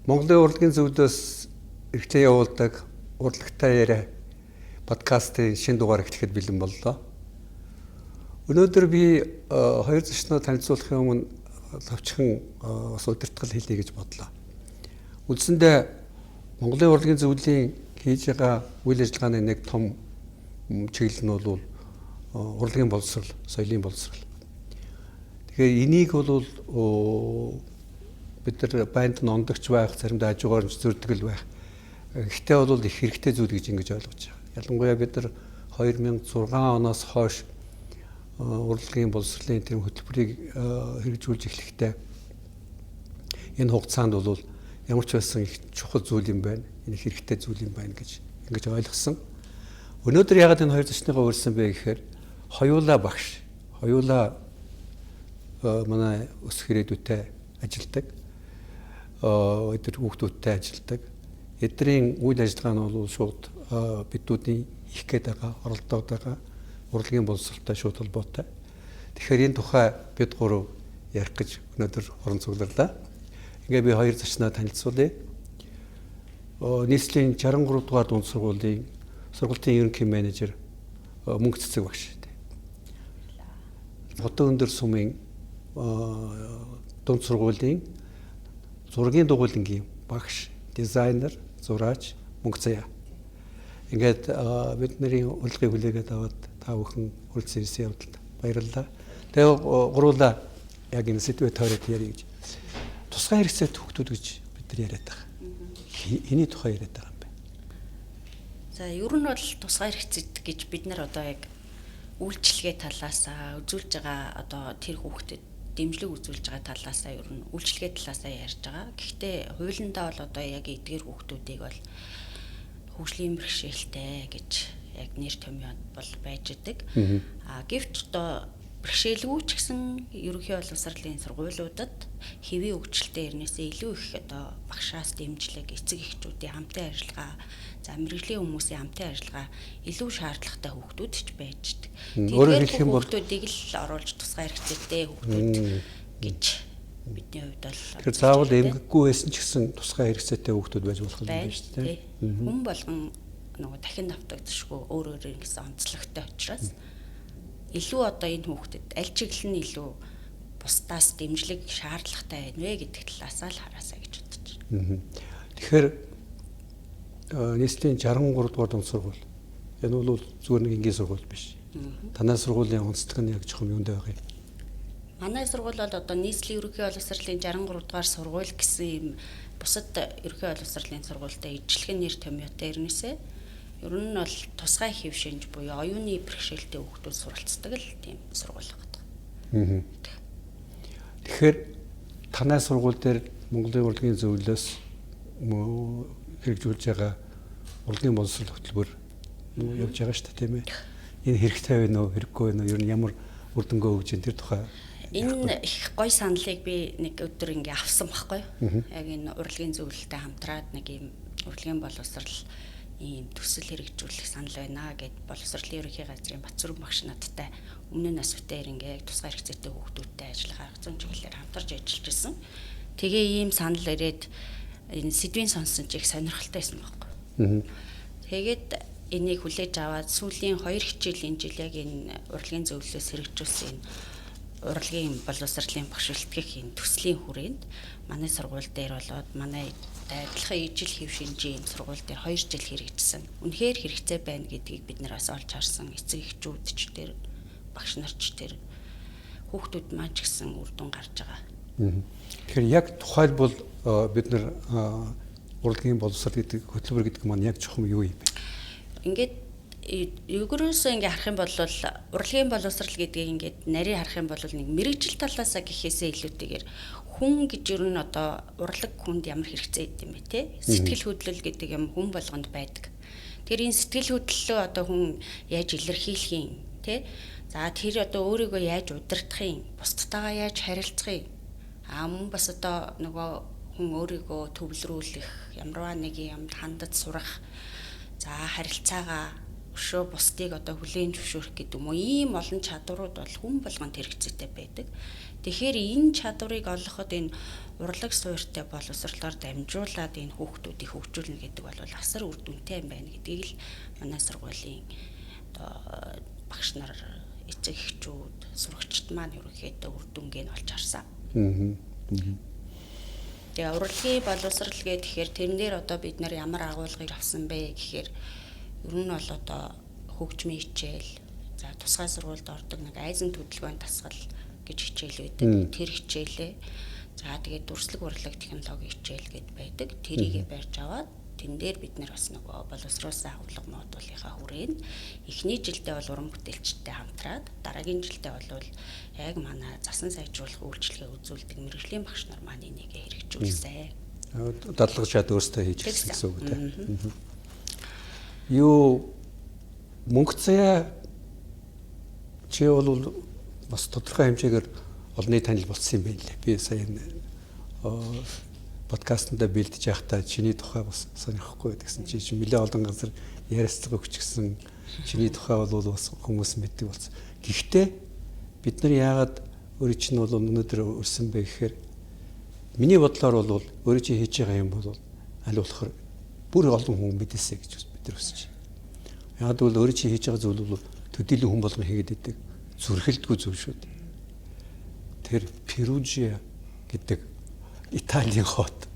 Монголын урлагийн зөвлөөс эрхтэй явуулдаг урлагтай яриа подкастын шинэ дугаар эхлэхэд бэлэн боллоо. Өнөөдөр би хоёр зочноо танилцуулахын өмнө лавчхан бас удирдгал хэлье гэж бодлоо. Үндсэндээ Монголын урлагийн зөвлөлийн хийж байгаа үйл ажиллагааны нэг том чиглэл нь бол урлагийн боловсрол, соёлын боловсрол. Тэгэхээр энийг бол бид нар байнд нондогч байх, заримдаа хажуугаар зөрдгөл байх. Гэхдээ бол их хэрэгтэй зүйл гэж ингэж ойлгож байгаа. Ялангуяа бид нар 2006 оноос хойш урлагийн боловсролын тэр хөтөлбөрийг хэрэгжүүлж эхлэхдээ энэ хугацаанд бол ямар ч байсан их чухал зүйл юм байна. Энэ хэрэгтэй зүйл юм байна гэж ингэж ойлгосон. Өнөөдөр ягаад энэ хоёр зочныгоо урьсан бэ гэхээр хоёулаа багш, хоёулаа манай өсөх ирээдүйтэй ажилдаг. Эдгээр хүүхдүүдтэй ажилдаг. Эдгэрийн үйл ажиллагаа нь бол шууд бидүүдийн их гээд байгаа, оролдоод байгаа урлагийн боловсролтой шууд холбоотой. Тэгэхээр энэ тухай бид гурав ярих гэж өнөөдөр орон цугларлаа. Ингээ би хоёр зочноо танилцуулъя. Нийслэлийн 63 дугаар дунд сургуулийн сургуулийн ерөнхий менежер Мөнх Цэцэг багш. Хотын өндөр сумын дунд сургуулийн зургийн дугуйлангийн багш, дизайнер, зураач Мөнх Заяа. Ингээд бидний урлагийн хүлээгээд аваад та бүхэн хүрэлцэн ирсэн явдалд баярлалаа. Тэгээ гуруула яг энэ сэдвээ тойроод ярих гэж. Тусгай хэрэгцээтэй хүүхдүүд гэж бид нар яриад байгаа. Эний тухай яриад байгаа юм байна. За ер нь бол тусгай хэрэгцээт гэж бид нар одоо яг үйлчлэгээ талаасаа үзүүлж байгаа одоо тэр хүүхдэд дэмжлэг үзүүлж байгаа талаасаа ер нь үйлчлэгээ талаасаа ярьж байгаа. Гэхдээ хуулиндаа бол одоо яг эдгээр хүүхдүүдийг бол хөгжлийн бэрхшээлтэй гэж яг нэр томьёод бол байж идэг. Гэвч одоо бэрхшээлгүй ч гэсэн ерөнхий боловсролын сургуулиудад хэвийн хөгжилтэй ирнээсээ илүү их одоо багшаас дэмжлэг, эцэг эхчүүдийн хамтын ажиллагаа, за мэрэгжлийн хүмүүсийн хамтын ажиллагаа илүү шаардлагатай хүүхдүүд ч байж идэг. Тэгэхээр хүүхдүүдийг л оруулж тусгай хэрэгцээтэй хүүхдүүд гэж бидний хувьд бол тэгэхээр заавал эмгэггүй байсан ч гэсэн тусгай хэрэгцээтэй хүүхдүүд байж болох юм байна шүү дээ. Хүн болгон нөгөө дахин давтагдчихгүй өөр гэсэн онцлогтой учраас илүү одоо энэ хүүхдэд аль чиглэл нь илүү бусдаас дэмжлэг шаардлагатай байна вэ гэдэг талаасаа л хараасаа гэж бодож байна. Тэгэхээр нийслэлийн 63 дугаар дунд сургууль. Энэ бол зүгээр нэг энгийн сургууль биш. Танай сургуулийн онцлог нь яг жоохон юундэ байгаа юм? Манай сургууль бол одоо нийслэлийн ерөнхий боловсролын 63 дугаар сургууль гэсэн юм бусад ерөнхий боловсролын сургуультай ижилхэн нэр томьёотой ирнэсээ ер нь бол тусгай хэв шинж буюу оюуны бэрхшээлтэй хүүхдүүд суралцдаг л тийм сургууль байгаа. Тэгэхээр танай сургууль дээр Монголын урлагийн зөвлөлөөс хэрэгжүүлж байгаа урлагийн боловсрол хөтөлбөр явж байгаа шүү дээ, тийм ээ. Энэ хэрэгтэй байна уу, хэрэггүй байна уу? Ер нь ямар үр дүнгээ өгж ин тэр тухай. Энэ их гой саналыг би нэг өдөр ингээ авсан байхгүй юу? Яг энэ урлагийн зөвлөлтөд хамтраад нэг юм урлагийн боловсрол ийм төсөл хэрэгжүүлэх санал байна гэд боловсролын ерөнхий газрын Батцүрэн багш надтай өмнө нь асуутаар ингээ тусгай хэрэгцээтэй хүүхдүүдтэй ажиллагаа зүүн чиглэлээр хамтарч ажиллаж ирсэн. Тэгээ ийм санал ирээд энэ сэдвийн сонсон ч их сонирхолтой байсан байхгүй. Тэгээд энийг хүлээж аваад сүүлийн 2 хичээлийн жил яг энэ урлагийн зөвлөлөөс хэрэгжүүлсэн урлагийн боловсролын багш бэлтгэх энэ төслийн хүрээнд манай сургууль дээр болоод манай адилхан ижил хэв шинжийн сургууль дээр 2 жил хэрэгжсэн. Үнэхээр хэрэгцээ байна гэдгийг бид нар бас олж харсан. Эцэг эхчүүд ч тэр багш нар ч тэр хүүхдүүд маань ч гэсэн үр дүн гарч байгаа. Тэгэхээр яг тухайлбал бид нар урлагийн боловсрол гэдэг хөтөлбөр гэдэг маань яг чухам юу юм бэ? Ингээд ерөөсөө ингээ харах юм бол урлагийн боловсрол гэдгийг ингээд нарийн харах юм бол нэг мэрэгжил талаасаа гэхээсээ илүүтэйгээр хүн гэж ер нь одоо урлаг хүнд ямар хэрэгцээ идэв юм бэ те? Сэтгэл хөдлөл гэдэг юм хүн болгонд байдаг. Тэр энэ сэтгэл хөдлөлөө одоо хүн яаж илэрхийлэх юм те? За тэр одоо өөрийгөө яаж удирдах юм? Бусдтайгаа яаж харилцах юм? Мөн бас одоо нөгөө хүн өөрийгөө төвлөрүүлэх, ямарваа нэг юм хандаж сурах, за харилцаагаа өшөө бусдыг одоо хүлээн зөвшөөрөх гэдэг юм уу ийм олон чадварууд бол хүн болгонд хэрэгцээтэй байдаг. Тэгэхээр энэ чадварыг олоход энэ урлаг суурьтай боловсролоор дамжуулаад энэ хүүхдүүдийг хөгжүүлнэ гэдэг бол асар үр дүнтэй юм байна гэдгийг л манай сургуулийн одоо багш нар, эцэг эхчүүд, сурагчид маань ерөнхийдөө үр дүнгээ нь олж харсан. Тэгээ урлагийн боловсрал гэхээр тэрэн дээр одоо бид нар ямар агуулгыг авсан бэ гэхээр ер нь бол одоо хөгжмийн хичээл, за тусгай сургуульд ордог нэг айзен хөдөлгөөний дасгал гэж хичээл байдаг. Тэр хичээлээ за тэгээд дүрслэг урлаг технологи хичээл гэд байдаг. Тэрийгэ барьж аваад тэн дээр бид нар бас нөгөө боловсруулсан агуулга модулийнхаа хүрээнд эхний жилдээ бол уран бүтээлчтэй хамтраад дараагийн жилдээ бол яг манай засан сайжруулах үйлчилгээ үзүүлдэг мэргэжлийн багш нар маань энийгээ хэрэгжүүлсэн. Дадлага шат өөрсдөө хийж ирсэн гэсэн үг тийм. Юу мөнгө цая чи бол бас тодорхой хэмжээгээр олонний танил болсон юм байна лээ. Би сая подкастнда бэлдэж явахдаа чиний тухай бас сонирхгүй гэсэн чи нэлээд олон газар яриацлага өгч гисэн чиний тухай бол бас хүмүүс мэддэг болсон. Гэхдээ бид нар яагаад өөрөө чинь бол өнөөдөр өрсөн бэ гэхээр миний бодлоор бол өөрөө чи хийж байгаа юм бол аль болохоор бүр олон хүн мэдээсэй гэж бид нар хүсэж байна. Яагаад бол өөрөө чи хийж байгаа зүйл бол төдийлөн хүн болгон хийгээд идэг зүрхэлдгүй зүйл шүү дээ. Тэр Перужиа гэдэг Италийн хот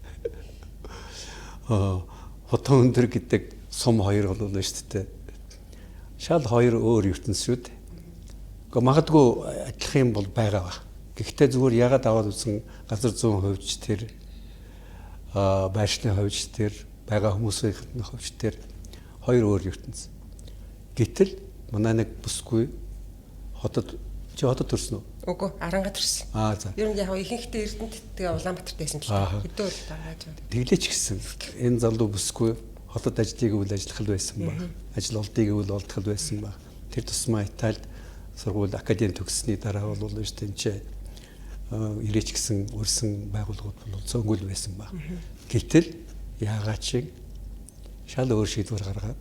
хотон өндөр гэдэг сум хоёр бол шүү дээ. Шал хоёр өөр ертөнц шүү дээ. Гэхдээ магадгүй адилхан юм бол байгаа ба. Гэхдээ зүгээр ягаад аваад үзсэн газар зүүн хувьч тэр байшны хувьч тэр байгаа хүмүүсийн хувьч тэр хоёр өөр ертөнц. Гэтэл манай нэг бүсгүй хотод чи хотод төрсөн үү? Үгүй, Аранга төрсөн. За. Ер нь яг ихэнхдээ Эрдэнэт тэгээ Улаанбаатарт байсан ч хэдөө л тааж байна. Тэглээч гисэн. Энэ залуу бүсгүй хотод ажлыг үйл ажиллах байсан ба. Ажил олдыг үйл олдох байсан ба. Тэр тусмаа Италид сургууль академи төгссөний дараа бол шүү дээ энэ ч ирээч гисэн өрсөн байгууллагууд бол цөөнгөл байсан ба. Гэтэл яагаад чи шал өөр шийдвэр гаргаад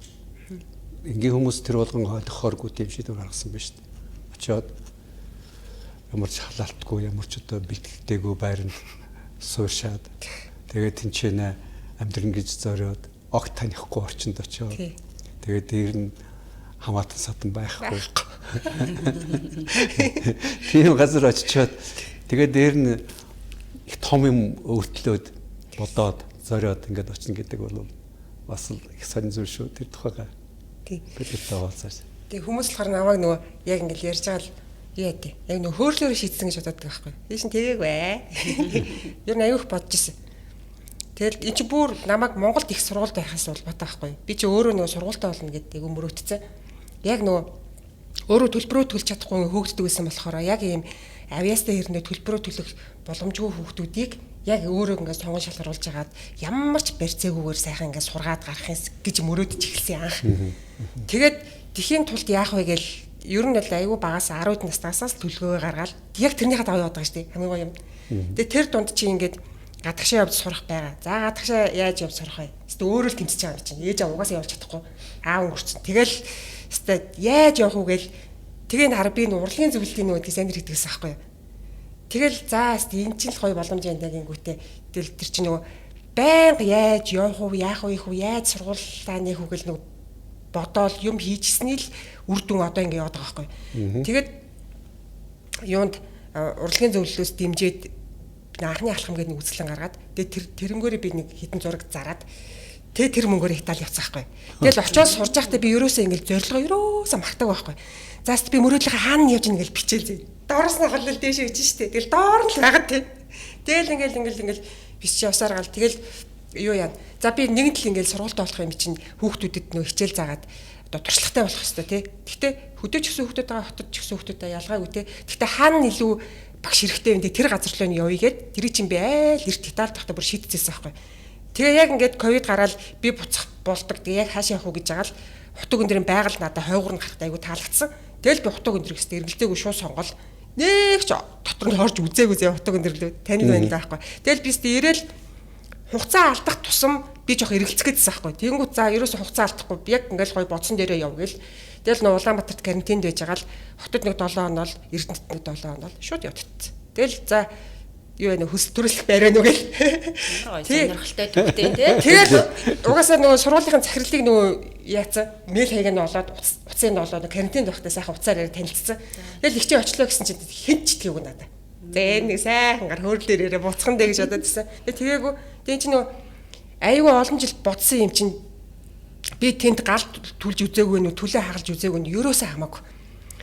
ингийн хүмүүс тэр болгон ойлгохооргүй тийм шийдвэр гаргасан байна шүү дээ. Очоод ямар ч халаалтгүй ямар ч одоо бэлтгэдэггүй байранд суушаад тэгээд тэнцэнэ амьдрын гэж зориод огт танихгүй орчинд очоод тэгээд дээр нь хамаатан садан байхгүй. Тийм газар очичоод тэгээд дээр нь их том юм өөртлөөд бодоод зориод ингээд очно гэдэг бол бас их сонир зүйл шүү. Тэр тухайга гэдэгт оолцааш. Тэгээ хүмүүс болохоор намайг нөгөө яг ингээд ярьж байгаа л яа дээ. Яг нөгөө хөөрлөөр шийдсэн гэж бодоод байгаа байхгүй. Би чинь тэгээг бай. Ер нь аюух бодож ирсэн. Тэгэл эн чинь бүр намайг Монголд их сургуульд байхаас бол бодоо байхгүй. Би чи өөрөө нөгөө сургуультай болно гэдэг өмөрөөтцээ. Яг нөгөө өөрөө төлбөрөө төлж чадахгүй хөөгддөг байсан болохоор яг ийм авьяастай хэрнээ төлбөрөө төлөх боломжгүй хүүхдүүдийг яг өөрөө ингээд сонгон шалгаруулж агаад ямар ч барьцаагүйгээр сайхан ингээд сургаад гарах юм гэж мөрөөдөж эхэлсэн анх. Тэгээд тэхийн тулд яах вэ гээл ер нь бол аюу багаас 10 наснаас төлгөө гаргаад яг тэрнийхээ даваа яваад байгаа шүү дээ. Хамгийн гоё юм. Тэгээд тэр дунд чи ингээд гадагшаа явж сурах байгаа. За гадагшаа яаж явж сурах вэ? Эсвэл өөрөө л тэмцэж байгаа юм чинь. Ээж аваа угаасаа явж чадахгүй. Аав өнгөрцөн. Тэгэл эсвэл яаж явах уу гээл тэгээ хараа би урлагийн зөвлөлийн нөгөөдгөө сайн хэрэгдэгсэн байхгүй юу? Тэгэл за энэ чинь л гоё боломж энэ гингүүтээ тэгэл тэр чинь нөгөө байнга яаж явах уу яах вэ яаж сургуулаа нэх үгэл нөгөө бодоол юм хийжсэний л үр дүн одоо ингэ яваад байгаа байхгүй. Тэгээд юунд урлагийн зөвлөлөөс дэмжиж анхны алхам гэдэг нэг үзлэн гаргаад тэгээд тэрнгөөрөө би нэг хитэн зураг зараад тэгээд тэр мөнгөөр Итали явцсан байхгүй. Тэгэл очиод сурж байхдаа би ерөөсөө ингэ зорилгоо ерөөсөө магтааг байхгүй. За би мөрөөдлөгөө хаана явж ийн гэж бичээл зэ. Доороос нь холол дээш өгч штэ. Тэгэл доор л байгаад тий. Тэгэл ингээл бичиж явсаар гал тэгэл юу яа. За би нэгэн тал ингээл сургуультай болох юм чинь хүүхдүүдэд нөө хичээл заагаад одоо туршлагатай болох хэрэгтэй тий. Гэхдээ хөдөөч гэсэн хүүхдүүд байгаа хотод ч гэсэн хүүхдүүдээ ялгаагүй тий. Гэхдээ хаана илүү багш хэрэгтэй юм тий тэр газар руу нь явъя гэд тэрий чинь би айл эрт Италид тахта бүр шийдчихсэн байхгүй. Тэгээ яг ингээд ковид гараад би буцах болдог. Тэгээ яг хаашаа явах уу гэж байгаа л хутаг өндөрийн байгаль надад хойгуур нь гарахтаа айгу таалагдсан. Тэгэл би хутаг өндөрөөс эргэлдээгүй шууд сонгол. Нэг ч дотор нь хорж үзээгүй зэ хутаг өндөрлөө танил байна л байхгүй. Тэгэл би ирээл хугацаа алдах тусам би жоох эргэлцгээдсэн байхгүй. Тэнгүүд за ерөөсө хугацаа алдахгүй би яг ингээл гоё бодсон дээрээ яв гээл. Тэгэл нөө Улаанбаатарт карантинд байж байгаа л хотод нэг 7 хоноо л Эрдэнэт нэг 7 хоноо л шууд явдсан. Тэгэл за юу вэ хөсөл төрөлх байраа нүгэл. Сонирхолтой төгтэй тий. Тэгэл угаасаа нөгөө сургуулийн захирлыг нөгөө яацсан мэйл хайг нь олоод уцын олоод карантинд байхдаа сайхан уцаар яриа танилцсан. Тэгэл ихчээ очлоо гэсэн чинь хэн ч тгийгүү надаа. Зээ нэг сайхан гар хөөрлөөр яриа буцхан дээ гэж бодоод байсан. Тэгээ тэгээгүй. Тэгээ чи нөгөө аюу олон жил бодсон юм чинь би тэнд галт түлж үзээгүй нүү түлээ хагалж үзээгүй нүү ерөөсөө хамаагүй.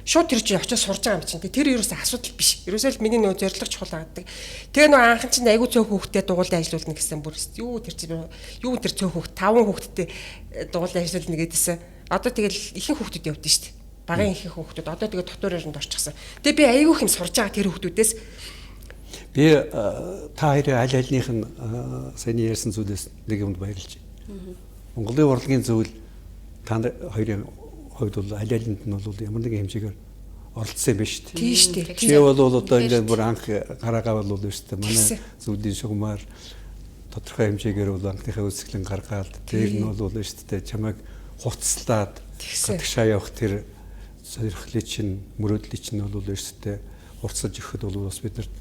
Шууд тэр чинь очиж сурж байгаа юм чинь. Тэр ерөөсөө асуудал биш. Ерөөсөө л миний нөгөө зорилго чухал байдаг. Тэгээ нөгөө анхан чинь аюу цөөх хүүхдэд дугуулсан ажиллуулна гэсэн бүр юу тэр чинь юу тэр цөөх хүүхд 5 хүүхдтэй дугуулсан ажиллуулна гэдээсэн. Одоо тэгэл ихэнх хүүхдүүд явдсан шүү дээ. Багын ихэнх хүүхдүүд одоо тэгээ дотор өрөнд орчихсон. Тэгээ би аюу их юм сурж байгаа тэр хүүхдүүдээс би та хоёрын аль альнийх нь саяны ярьсан зүйлээс нэг юмд баярлж байна. Монголын урлагийн зөвлөл та хоёрын хувьд бол аль алинд нь бол ямар нэгэн хэмжээгээр оролцсон юм байна шүү дээ. Тийм шүү дээ. Чи бол одоо ингээд бүр анх гараагаа бол шүү дээ. Манай зөвлөлийн шугамар тодорхой хэмжээгээр бол анхныхаа үүсгэлэн гаргаад дээр нь бол шүү дээ. Чамайг хуцслаад гадагшаа явах тэр сонирхлыг чинь мөрөөдлийг чинь бол шүү дээ. Хурцсаж өгөхөд бол бас бид нарт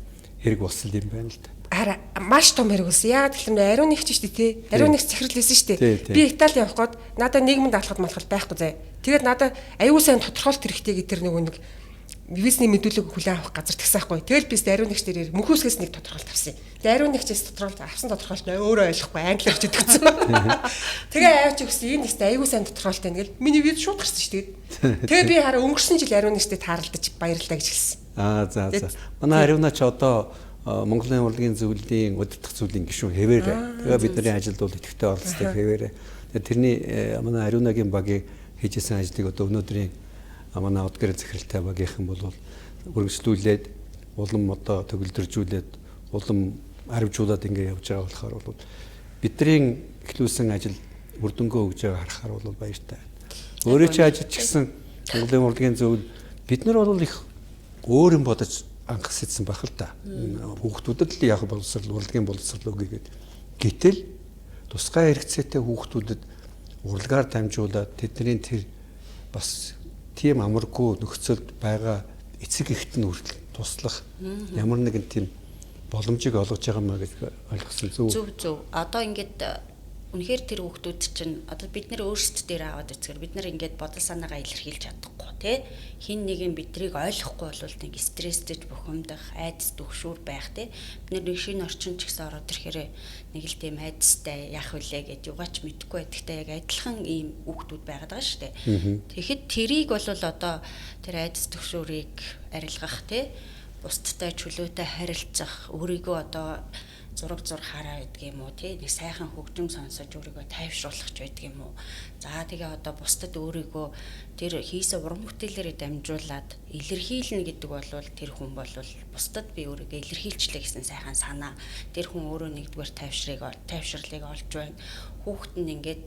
хэрэг болсон юм байна л да. Хараа маш том хэрэг болсон. Яагаад гэвэл ариун нэгч шүү дээ тий. Ариун нэгч захирал байсан шүү дээ. Би Итали явах гээд надад нийгэмд алхад малхал байхгүй заа. Тэгээд надад аюул сайн тодорхойлт хэрэгтэй гэдэг тэр нөгөө нэг визний мэдүүлэг хүлээн авах газар тгсаахгүй. Тэгэл би ариун нэгч дээр мөнхөөсгөөс нэг тодорхойлт авсан. Тэгээд ариун нэгчээс тодорхойлт авсан тодорхойлт нь өөрөө ойлгохгүй англиар ч өгсөн. Тэгээ аавч өгсөн энэ нэстэ аюул сайн тодорхойлт байна гэл миний виз шууд гарсан шүү дээ. Тэгээ би хараа өнгөрсөн жил ариун нэгчтэй тааралдаж баярлалаа гэж хэлсэн. За. Манай ариунаач одоо Монголын урлагийн зөвлөлийн удирдах зүйлийн гишүүн хэвээрээ. Тэгээ бидний ажилд бол идэвхтэй оролцдог хэвээрээ. Тэгээ тэрний манай ариунагийн багийн хийжсэн ажлыг одоо өнөөдрийн манай удгэр захиралтай багийнхан бол үргэлжлүүлээд улам одоо төгөлдржүүлээд улам харивжуулаад ингэ явж байгаа болохоор бол бидний эхлүүлсэн ажил үр дүнгөө өгж байгааг харахаар бол баяртай байна. Өөрөө чи ажиллаж гисэн Монголын урлагийн зөвлөл бид нар бол их өөр юм бодож анх сэдсэн байх л да. Хүүхдүүдэд л яг боловсрал урлагийн боловсрал өгье гэдэг. Гэтэл тусгай хэрэгцээтэй хүүхдүүдэд урлагаар дамжуулаад тэдний тэр бас тийм амаргүй нөхцөлд байгаа эцэг эхт нь хүртэл туслах ямар нэгэн тийм боломжийг олгож байгаа маа гэж ойлгосон зөв. Одоо ингээд үнэхээр тэр хүүхдүүд чинь одоо бид нэр өөрсдөө дээр аваад үзэхээр бид нар ингээд бодол санаагаа илэрхийлж чадахгүй тий хин нэг юм бидрийг ойлгохгүй бол нэг стресстэй бухимдах айдас төгшүүр байх тий бид нар нэг шинэ орчин ч гэсэн ороод ирэхээр нэг л тийм айдастай яах вүлээ гэд югаач мэдэхгүй байдагтай яг адилхан ийм хүүхдүүд байгаад байгаа шүү дээ. Тэгэхэд тэрийг бол одоо тэр айдас төгшүүрийг арилгах тий бусдтай чөлөөтэй харилцах өөрийгөө одоо зураг хараа гэдэг юм уу тий нэг сайхан хөгжим сонсож өөрийгөө тайвшруулах ч байдаг юм уу. За тэгээ одоо бусдад өөрийгөө тэр хийсэн уран бүтээлээрээ дамжуулаад илэрхийлнэ гэдэг бол тэр хүн бол бусдад би өөрийгөө илэрхийлчлээ гэсэн сайхан санаа. Тэр хүн өөрөө нэгдүгээр тайвшрлыг олж байна. Хүүхэд нь ингээд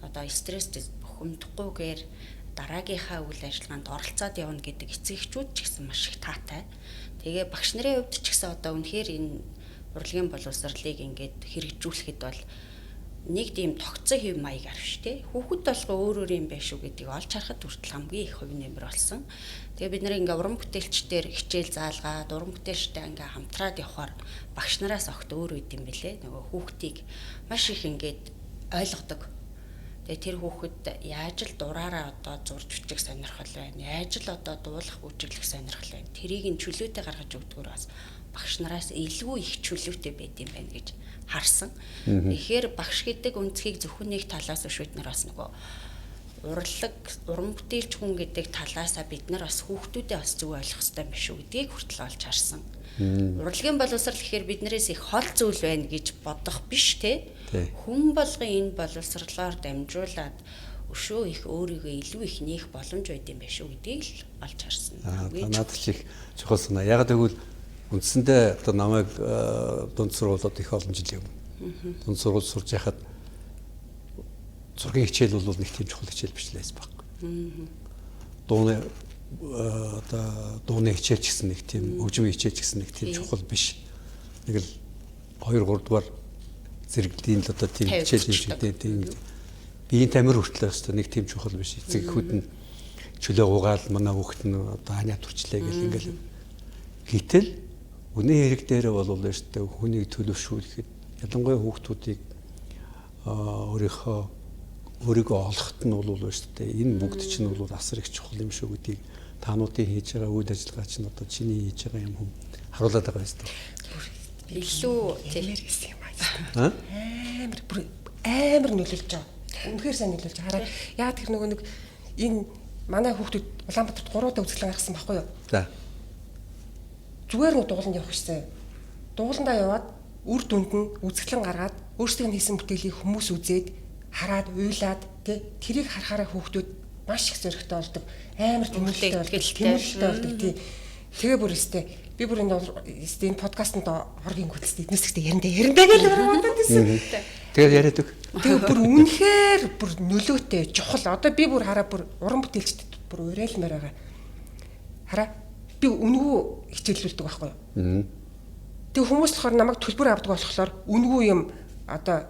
одоо стресст бухимдахгүйгээр дараагийнхаа үйл ажиллагаанд оролцоод явна гэдэг эцэг эхчүүд ч гэсэн маш их таатай. Тэгээ багш нарын хувьд ч гэсэн одоо үнэхээр энэ урлагийн боловсролыг ингээд хэрэгжүүлэхэд бол нэг тийм тогтцоо хэв маяг арвш тий. Хүүхэд толгой өөр юм байх шүү гэдгийг олж харахад хүртэл хамгийн их хувь нэмэр болсон. Тэгээ бид нэр ингээ уран бүтээлчдээр хичээл заалгаад уран бүтээлчтэй ингээ хамтраад явхаар багш нараас огт өөр үд юм бэлээ. Нөгөө хүүхдийг маш их ингээд ойлгодог. Тэгээ тэр хүүхэд яаж л дураараа одоо зурж бичих сонирхол байна. Яаж л одоо дуулах үжиглэх сонирхол байна. Тэрийг нь чөлөөтэй гаргаж өгдөгөр бас багш нараас илүү их чөлөөтэй байд юм байна гэж харсан. Тэгэхээр багш гэдэг үнцгийг зөвхөн нэг талаас биш бид нар бас нөгөө урлаг уран бүтээлч хүн гэдэг талаасаа бид нар бас хүүхдүүдэд бас зөв ойлгох хэрэгтэй юм биш үү гэдгийг хүртэл олж харсан. Урлагийн боловсрал гэхээр биднээс их хол зүйл байна гэж бодох биш те. Хүн болгон энэ боловсралаар дамжуулаад өшөө их өөрийгөө илүү их нээх боломж байд юм биш үү гэдгийг л олж харсан. Надад ч их чухал санаа. Яг тэгвэл үндсэндээ одоо намайг дунд сургуулиуд их олон жил юм. Дунд сургууль сурж байхад зургийн хичээл бол нэг тийм чухал хичээл биш лээс байхгүй. Дууны одоо дууны хичээл ч гэсэн нэг тийм хөгжмийн хичээл ч гэсэн нэг тийм чухал биш. Нэг л 2 3 дугаар зэрэглийн л одоо тийм хичээл юм шиг тийм биеийн тамир хүртэл өстой нэг тийм чухал биш. Эцэг эхүүд нь чөлөө гугаал манай хүүхэд нь одоо ханиад хүрчлээ гэл ингээл хийтэл үнэн хэрэг дээр бол өстой хүнийг төлөвшүүлэхэд ялангуяа хүүхдүүдийг өөрийгөө олоход нь бол өстой энэ бүгд чинь бол асар их чухал юм шүү гэдгийг таануудын хийж байгаа үйл ажиллагаа чинь одоо чиний хийж байгаа юм хүм харуулдаг байгаа юм шүү. Илүү тиймэр гэсэн юм аа. Амар нөлөөлж байгаа. Үнэхээр сайн нөлөөлж байгаа. Хараа яа тэр нөгөө нэг энэ манай хүүхдүүд Улаанбаатарт 3 удаа үзэсгэлэн гаргасан байхгүй юу? За. Зүгээр нэг дугууланд явах гэсэн. Дугууландаа яваад үр дүнд нь үзэсгэлэн гаргаад өөрсдөө хийсэн бүтээлийг хүмүүс үзээд хараад уйлаад тэрийг харахаараа хүүхдүүд маш их зөрөгтэй болдог. Амар тэмүүлэлтэй болдог тий. Тэгээ бүр өстэй би бүр энэ подкастт оргийн хөдөлсөд эднээс ихтэй яриндаа гэж бодоод байсан. Тэгээд яриад өг. Тэгээ бүр үнэхээр бүр нөлөөтэй чухал. Одоо би бүр хараа бүр уран бүтээлчд бүр уриалмаар байгаа. Хараа би үнгүү хичээллүүлдэг байхгүй юу? Тэгээ хүмүүс болохоор намайг төлбөр авдаг болохоор үнгүү юм одоо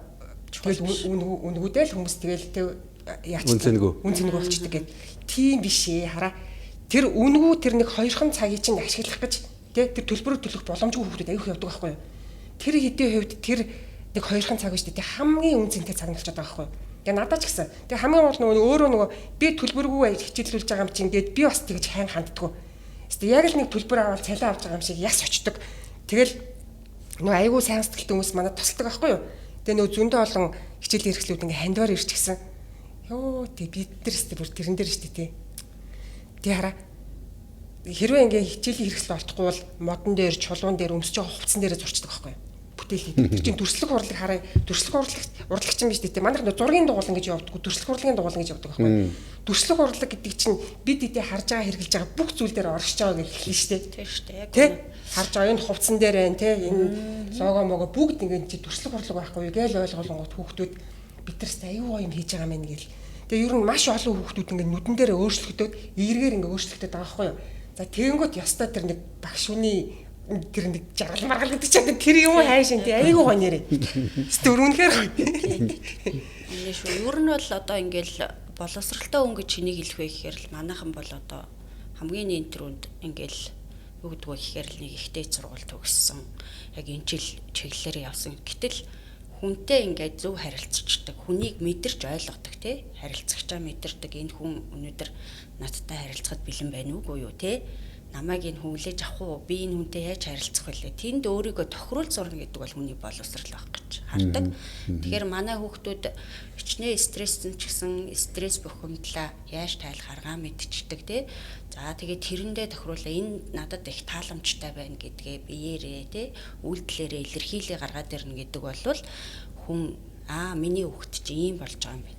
үнгүүдээ л хүмүүс тэгэл үнцэнгүй болчдөг гэдэг. Тийм биш ээ. Хараа тэр үнгүү тэр нэг 2хан цагийг чинь ашиглах гэж тэр төлбөрөөр төлөх боломжгүй хүүхдүүд аяух явдаг байхгүй юу? Тэр хэдийн хувьд тэр нэг 2хан цаг биш дээ хамгийн үнцэнтэй цаг нь болчиход байгаа байхгүй юу? Тэгээ надад ч гэсэн. Тэгээ хамгийн гол нөгөө би төлбөргүй хичээллүүлж байгаа юм чинь гээд би бас тэгж хайн ханддаггүй. Эсвэл яг л нэг төлбөр аваад цалин авч байгаа юм шиг яс очдөг. Тэгэл нөгөө айгүй сайн сэтгэлтэй хүмүүс манад тусалдаг байхгүй юу? Тэгээ нөгөө зөндөө олон хичээлийн хэрэгслүүд ингээ хандвар ирч гисэн. Йоо тий бид нар өстө бүр тэрэн дээр штэ тий. Тэгээ хараа хэрвээ ингээ хичээлийн хэрэгсэл олдохгүй бол модон дээр, чулуун дээр өмсөж байгаа хувцсан дээрээ зурчдаг байхгүй юу? Бүтээл хийдэг. Чинь төрслөг урлаг хараа төрслөг урлагч юм биш тий. Манайх зургийн дугуйлан гэж явуулдаг. Төрслөг урлагийн дугуйлан гэж явуулдаг байхгүй юу? Төрслөг урлаг гэдэг чинь бид эдээ харж байгаа хэрглэж байгаа бүх зүйл дээр оршиж байгаа гэж хэлнэ штэ. Тийм штэ. Яг тий. Харж байгаа энэ хувцсан дээр байна тий. Энэ лого мого бүгд ингээ чи төрслөг урлаг байхгүй юу гэж ойлгоолгонгод хүүхдүүд бид нар аюу юм хийж байгаа мэн гэл. Тэгээ ер нь маш олон хүүхдүүд ингээ нүдэн дээр өөрчлөгдөд эргээр ингээ өөрчлөгдөд байгаа байхгүй юу? За тэгэнгүүт ёстой тэр нэг багш үний тэр нэг жаргал маргал гэдэг чинь тэр юм хайшин тий аюу гоо нэрээ. Стөр үнэхээр энэ шүү. Ер нь бол одоо ингээл боловсралтай хүн гэж хэнийг хэлэх вэ гэхээр л манайхан бол одоо хамгийн нэнтрүүнд ингээл юу гэдэг вэ гэхээр л нэг ихтэй сургууль төгссөн. Яг энэ жил чиглэлээр явсан. Гэтэл хүнтэй ингээд зөв харилцдаг, хүнийг мэдэрч ойлгодог тий харилцагчаа мэдэрдэг энэ хүн өнөөдөр надтай харилцахад бэлэн байна уугүй юу тий намайг энэ хүлээж авах уу би энэ хүнтэй яаж харилцах вэ тэнд өөрийгөө тохируулж сурна гэдэг бол хүний боловсрал байх гэж хардаг. Тэгэхээр манай хүүхдүүд хичнээн стресссэн ч гэсэн стресс бухимдлаа яаж тайлах аргаа мэдчихдэг тий. За тэгээд тэрэндээ тохируулаа энэ надад их тааламжтай байна гэдгээ биеэрээ тий үйлдэлээрээ илэрхийлээ гаргаад ирнэ гэдэг бол хүн миний хүүхд чи ийм болж байгаа юм байна.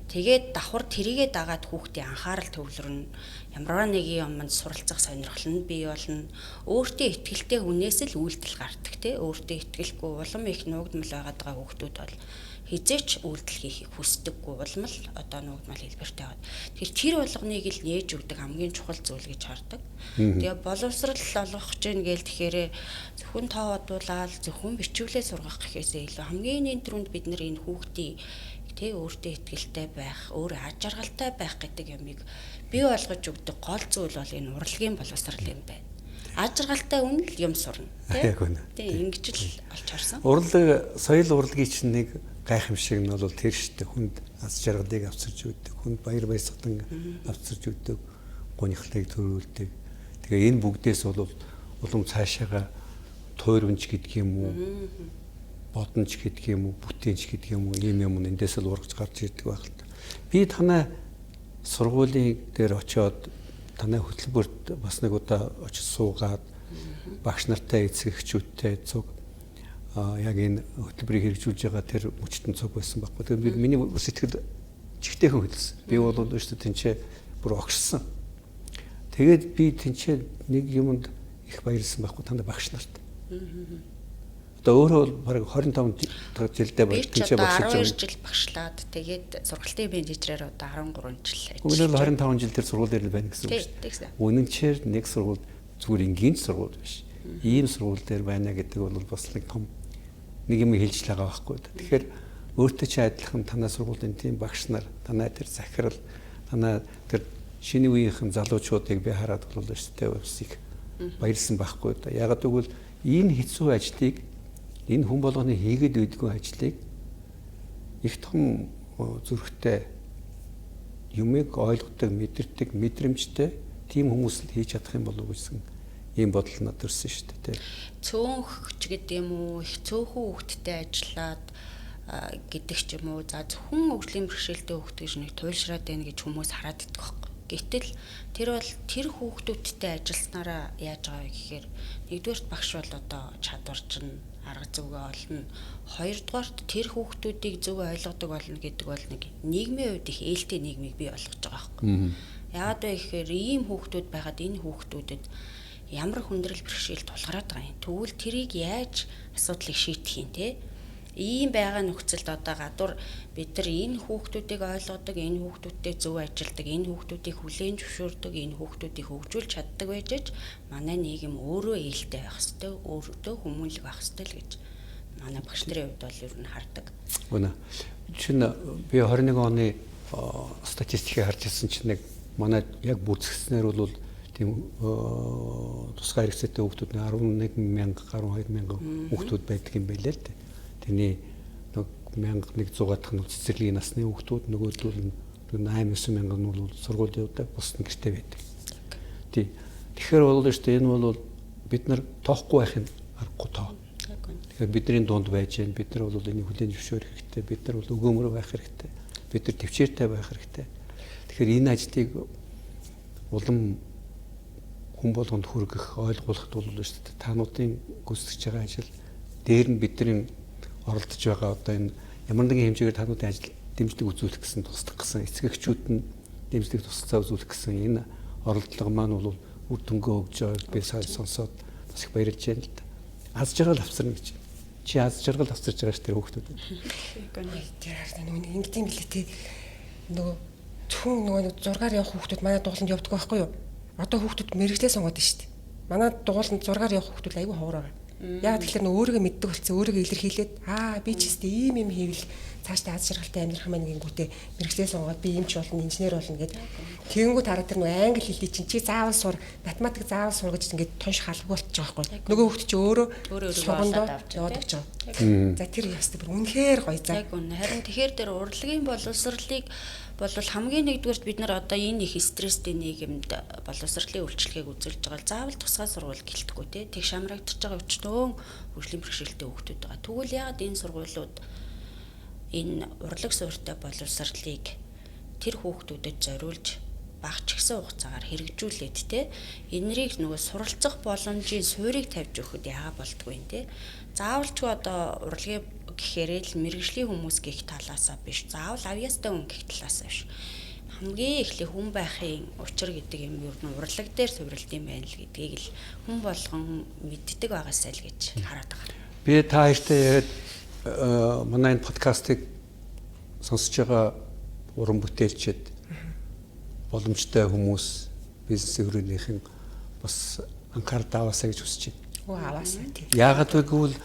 Тэгээд давхар тэрийгэ дагаад хүүхдийн анхаарал төвлөрнө. Ямар нэгэн юмд суралцах сонирхол нь бий болно. Өөртөө ихтгэлтэй хүнээс л үйлдэл гардаг тий. Өөртөө ихтгэлгүй улам их нуугдмал байгаад байгаа хүүхдүүд бол хизээч үйлдэл хийхийг хүсдэггүй улам л одоо нуугдмал хэлбэртэй байна. Тэр болгоныг л нээж өгдөг хамгийн чухал зүйл гэж хардаг. Тэгээ боловсрал олгох гэж гээл тэгэхээр зөвхөн тоо бодуулаад зөвхөн бичвлээ сургах гэхээсээ илүү хамгийн нэнтрүүнд бид нар энэ хүүхдийн тий өөртөө ихтгэлтэй байх, өөр аж аргалтай байх гэдэг юмыг бий болгож өгдөг гол зүйл бол энэ урлагийн боловсрал юм байна. Аж аргалтай хүн л юм сурна тий. Тий ингэж л олж харсан. Урлаг соёл урлагийн чинь нэг гайхамшиг нь бол тэр штэ хүнд аз жаргалыг авчирч өгдөг, хүнд баяр баясгалан авчирч өгдөг, гонхлыг төрүүлдэг. Тэгээ энэ бүгдээс бол улам цаашаага тойрвонч гэдэг юм уу? Бодонч гэдэг юм уу, бүтээнч гэдэг юм уу, ийм юм эндээс л ургаж гарч ирдэг байх л та. Би танай сургуулийн дээр очиод танай хөтөлбөрт бас нэг удаа очиж суугаад багш нартай эцэг эхчүүдтэй цуг яг энэ хөтөлбөрийг хэрэгжүүлж байгаа тэр мөчтөн цуг байсан байхгүй. Тэгээд миний сэтгэл жигтэйхэн хөдөлсөн. Би бол өөртөө тэнцээ бүр огшсон. Тэгээд би тэнцээ нэг юмд их баярлсан байхгүй танай багш нарт. Одоо өөрөө бол бараг 25 жилдээ баг тэнцээ багшиж байгаа. 12 жил багшлаад тэгээд сургалтын менежерээр одоо 13 жил ажиллаж. Өмнө нь 25 жил тэр сургууль дээр л байна гэсэн үг шүү дээ. Үнэнчээр нэг сургууль зүгээр энгийн сургууль биш. Ийм сургууль дээр байна гэдэг бол бас нэг том нэг юм хэлж байгаа байхгүй. Тэгэхээр өөртөө чи адилхан танаа сургуулийн тийм багш нар, танаа тэр захирал, танаа тэр шинэ үеийнхэн залуучуудыг би хараад болов шүү дээ бас их баярлсан байхгүй да. Ягаад гэвэл энэ хэцүү ажлыг энэ хүн болгоны хийгээд үйдгүй ажлыг их том зүрхтэй юмыг ойлгодог, мэдэрдэг, мэдрэмжтэй тийм хүмүүс л хийж чадах юм болов уу гэсэн ийм бодол надад төрсөн шүү дээ. Цөөнхч гэдэг юм уу, их цөөхөн хүүхдтэй ажиллаад гэдэг ч юм уу. За зөвхөн өвчлийн бэрхшээлтэй хүүхд гэж нэг туйлшраад байна гэж хүмүүс хараад идэх байхгүй. Гэтэл тэр бол тэр хүүхдүүдтэй ажилласнараа яаж байгаа вэ гэхээр нэгдүгээрт багш бол одоо чадвар чинь арга зүгээ олно. Хоёрдугаарт тэр хүүхдүүдийг зөв ойлгодог болно гэдэг бол нэг нийгмийн хувьд их ээлтэй нийгмийг бий болгож байгаа байхгүй. Яагаад вэ гэхээр ийм хүүхдүүд байгаад энэ хүүхдүүдэд ямар хүндрэл бэрхшээл тулгараад байгаа юм. Тэгвэл тэрийг яаж асуудлыг шийдэх юм те? Ийм байгаа нөхцөлд одоо гадуур бид нар энэ хүүхдүүдийг ойлгодог, энэ хүүхдүүдтэй зөв ажилдаг, энэ хүүхдүүдийг хүлээн зөвшөөрдөг, энэ хүүхдүүдийг хөгжүүлж чаддаг байж аж манай нийгэм өөрөө ээлтэй байх ёстой, өөртөө хүмүүнлэг байх ёстой л гэж манай багш нарын хувьд бол ер нь хардаг. Үнэ. Чинь би 21 оны статистикийг харж ирсэн чинь нэг манай яг бүрдсгснээр бол тийм тусгай хэрэгцээтэй хүүхдүүд 11,000 гаруй 2,000 хүүхдүүд байдаг юм байлээ л дээ. Тэрний 1100 дахь нь цэцэрлэгийн насны хүүхдүүд, нөгөөдөл нь 8-9 мянган нь бол сургуулийн явдаг, бус нь гэртээ байдаг. Тэгэхээр бол шүү дээ энэ бол бид нар тоохгүй байх юм аргагүй тоо. Тэгэхээр бидний дунд байж гэн бид нар бол энийг хүлээн зөвшөөрөх хэрэгтэй, бид нар бол өгөөмөр байх хэрэгтэй, бид нар төвчээртэй байх хэрэгтэй. Тэгэхээр энэ ажлыг улам хүн болгонд хүргэх, ойлгуулахд бол шүү дээ таануудын гүйцэтгэж байгаа ажил дээр нь бидний оролдож байгаа одоо энэ ямар нэгэн хэмжээгээр таануудын ажил дэмжлэг үзүүлэх гэсэн туслах гэсэн эцэгчүүд нь дэмжлэг туслалцаа үзүүлэх гэсэн энэ оролдлого маань бол үр дүнгээ өгж байгааг би сайн сонсоод бас их баярлж байна л да. Аз жаргал авсарна гэж. Чи аз жаргал авсарч байгаа ш тэр хүүхдүүд. Тэр хараа нөгөө ингэдэм билээ те. Нөгөө зөвхөн нөгөө 6-аар явах хүүхдүүд манай дугууланд явдаг байхгүй юу? Одоо хүүхдүүд мэрэгчлээ сонгоод байна шүү дээ. Манай дугууланд 6-аар явах хүүхдүүд аюу ховор байгаа. Яг тэгэхээр нөгөө өөрийгөө мэддэг болсон, өөрийгөө илэрхийлээд би ч гэсэн ийм хийвэл цаашдаа аз жаргалтай амьдрах маань гингүүтээ мэрэгчлээ сонгоод би юмч болно, инженер болно гэд. Тэгэнгүүт хараад тэр нөгөө англи хэлний чинь чи заавал сур, математик заавал сур гэж ингээд тонш халбаг болчих жоохгүй. Нөгөө хүүхд чи өөрөө сугандоо яваад гэж байгаа. За тэр ястаа бүр үнэхээр гоё за. Яг үнэ. Харин тэгэхээр тэр урлагийн боловсролыг бол хамгийн нэгдүгээрт бид нар одоо энэ их стресстэй нийгэмд боловсролын үйлчлэгийг үзүүлж байгаа. Заавал тусгай сургууль гэлтэхгүй те. Тэг шамрагдчихж байгаа өчтөн хөгжлийн бэрхшээлтэй хүүхдүүд байгаа. Тэгвэл яагаад энэ сургуулиуд энэ урлаг суурьтай боловсролыг тэр хүүхдүүдэд зориулж багч гисэн хугацаагаар хэрэгжүүлээд те. Энэрийг нөгөө суралцах боломжийн суурийг тавьж өгөхөд яагаад болдгүй юм те. Заавалчгүй одоо урлагийн гэхээр л мэрэгжлийн хүмүүс гэх талаасаа биш. Заавал авьяастай хүн гэх талаасаа биш. Хамгийн эхлээ хүн байхын учир гэдэг юм юу н урлаг дээр суурилт юм байна л гэдгийг л хүн болгон мэддэг байгаасай л гэж хараад байгаа. Би та хоёртай яриад манай энэ подкастыг сонсож байгаа уран бүтээлчид боломжтой хүмүүс бизнес өрөөнийхэн бас анхаарал таваасаа гэж хүсэж байна. Аваасаа тийм. Яагаад вэ гэвэл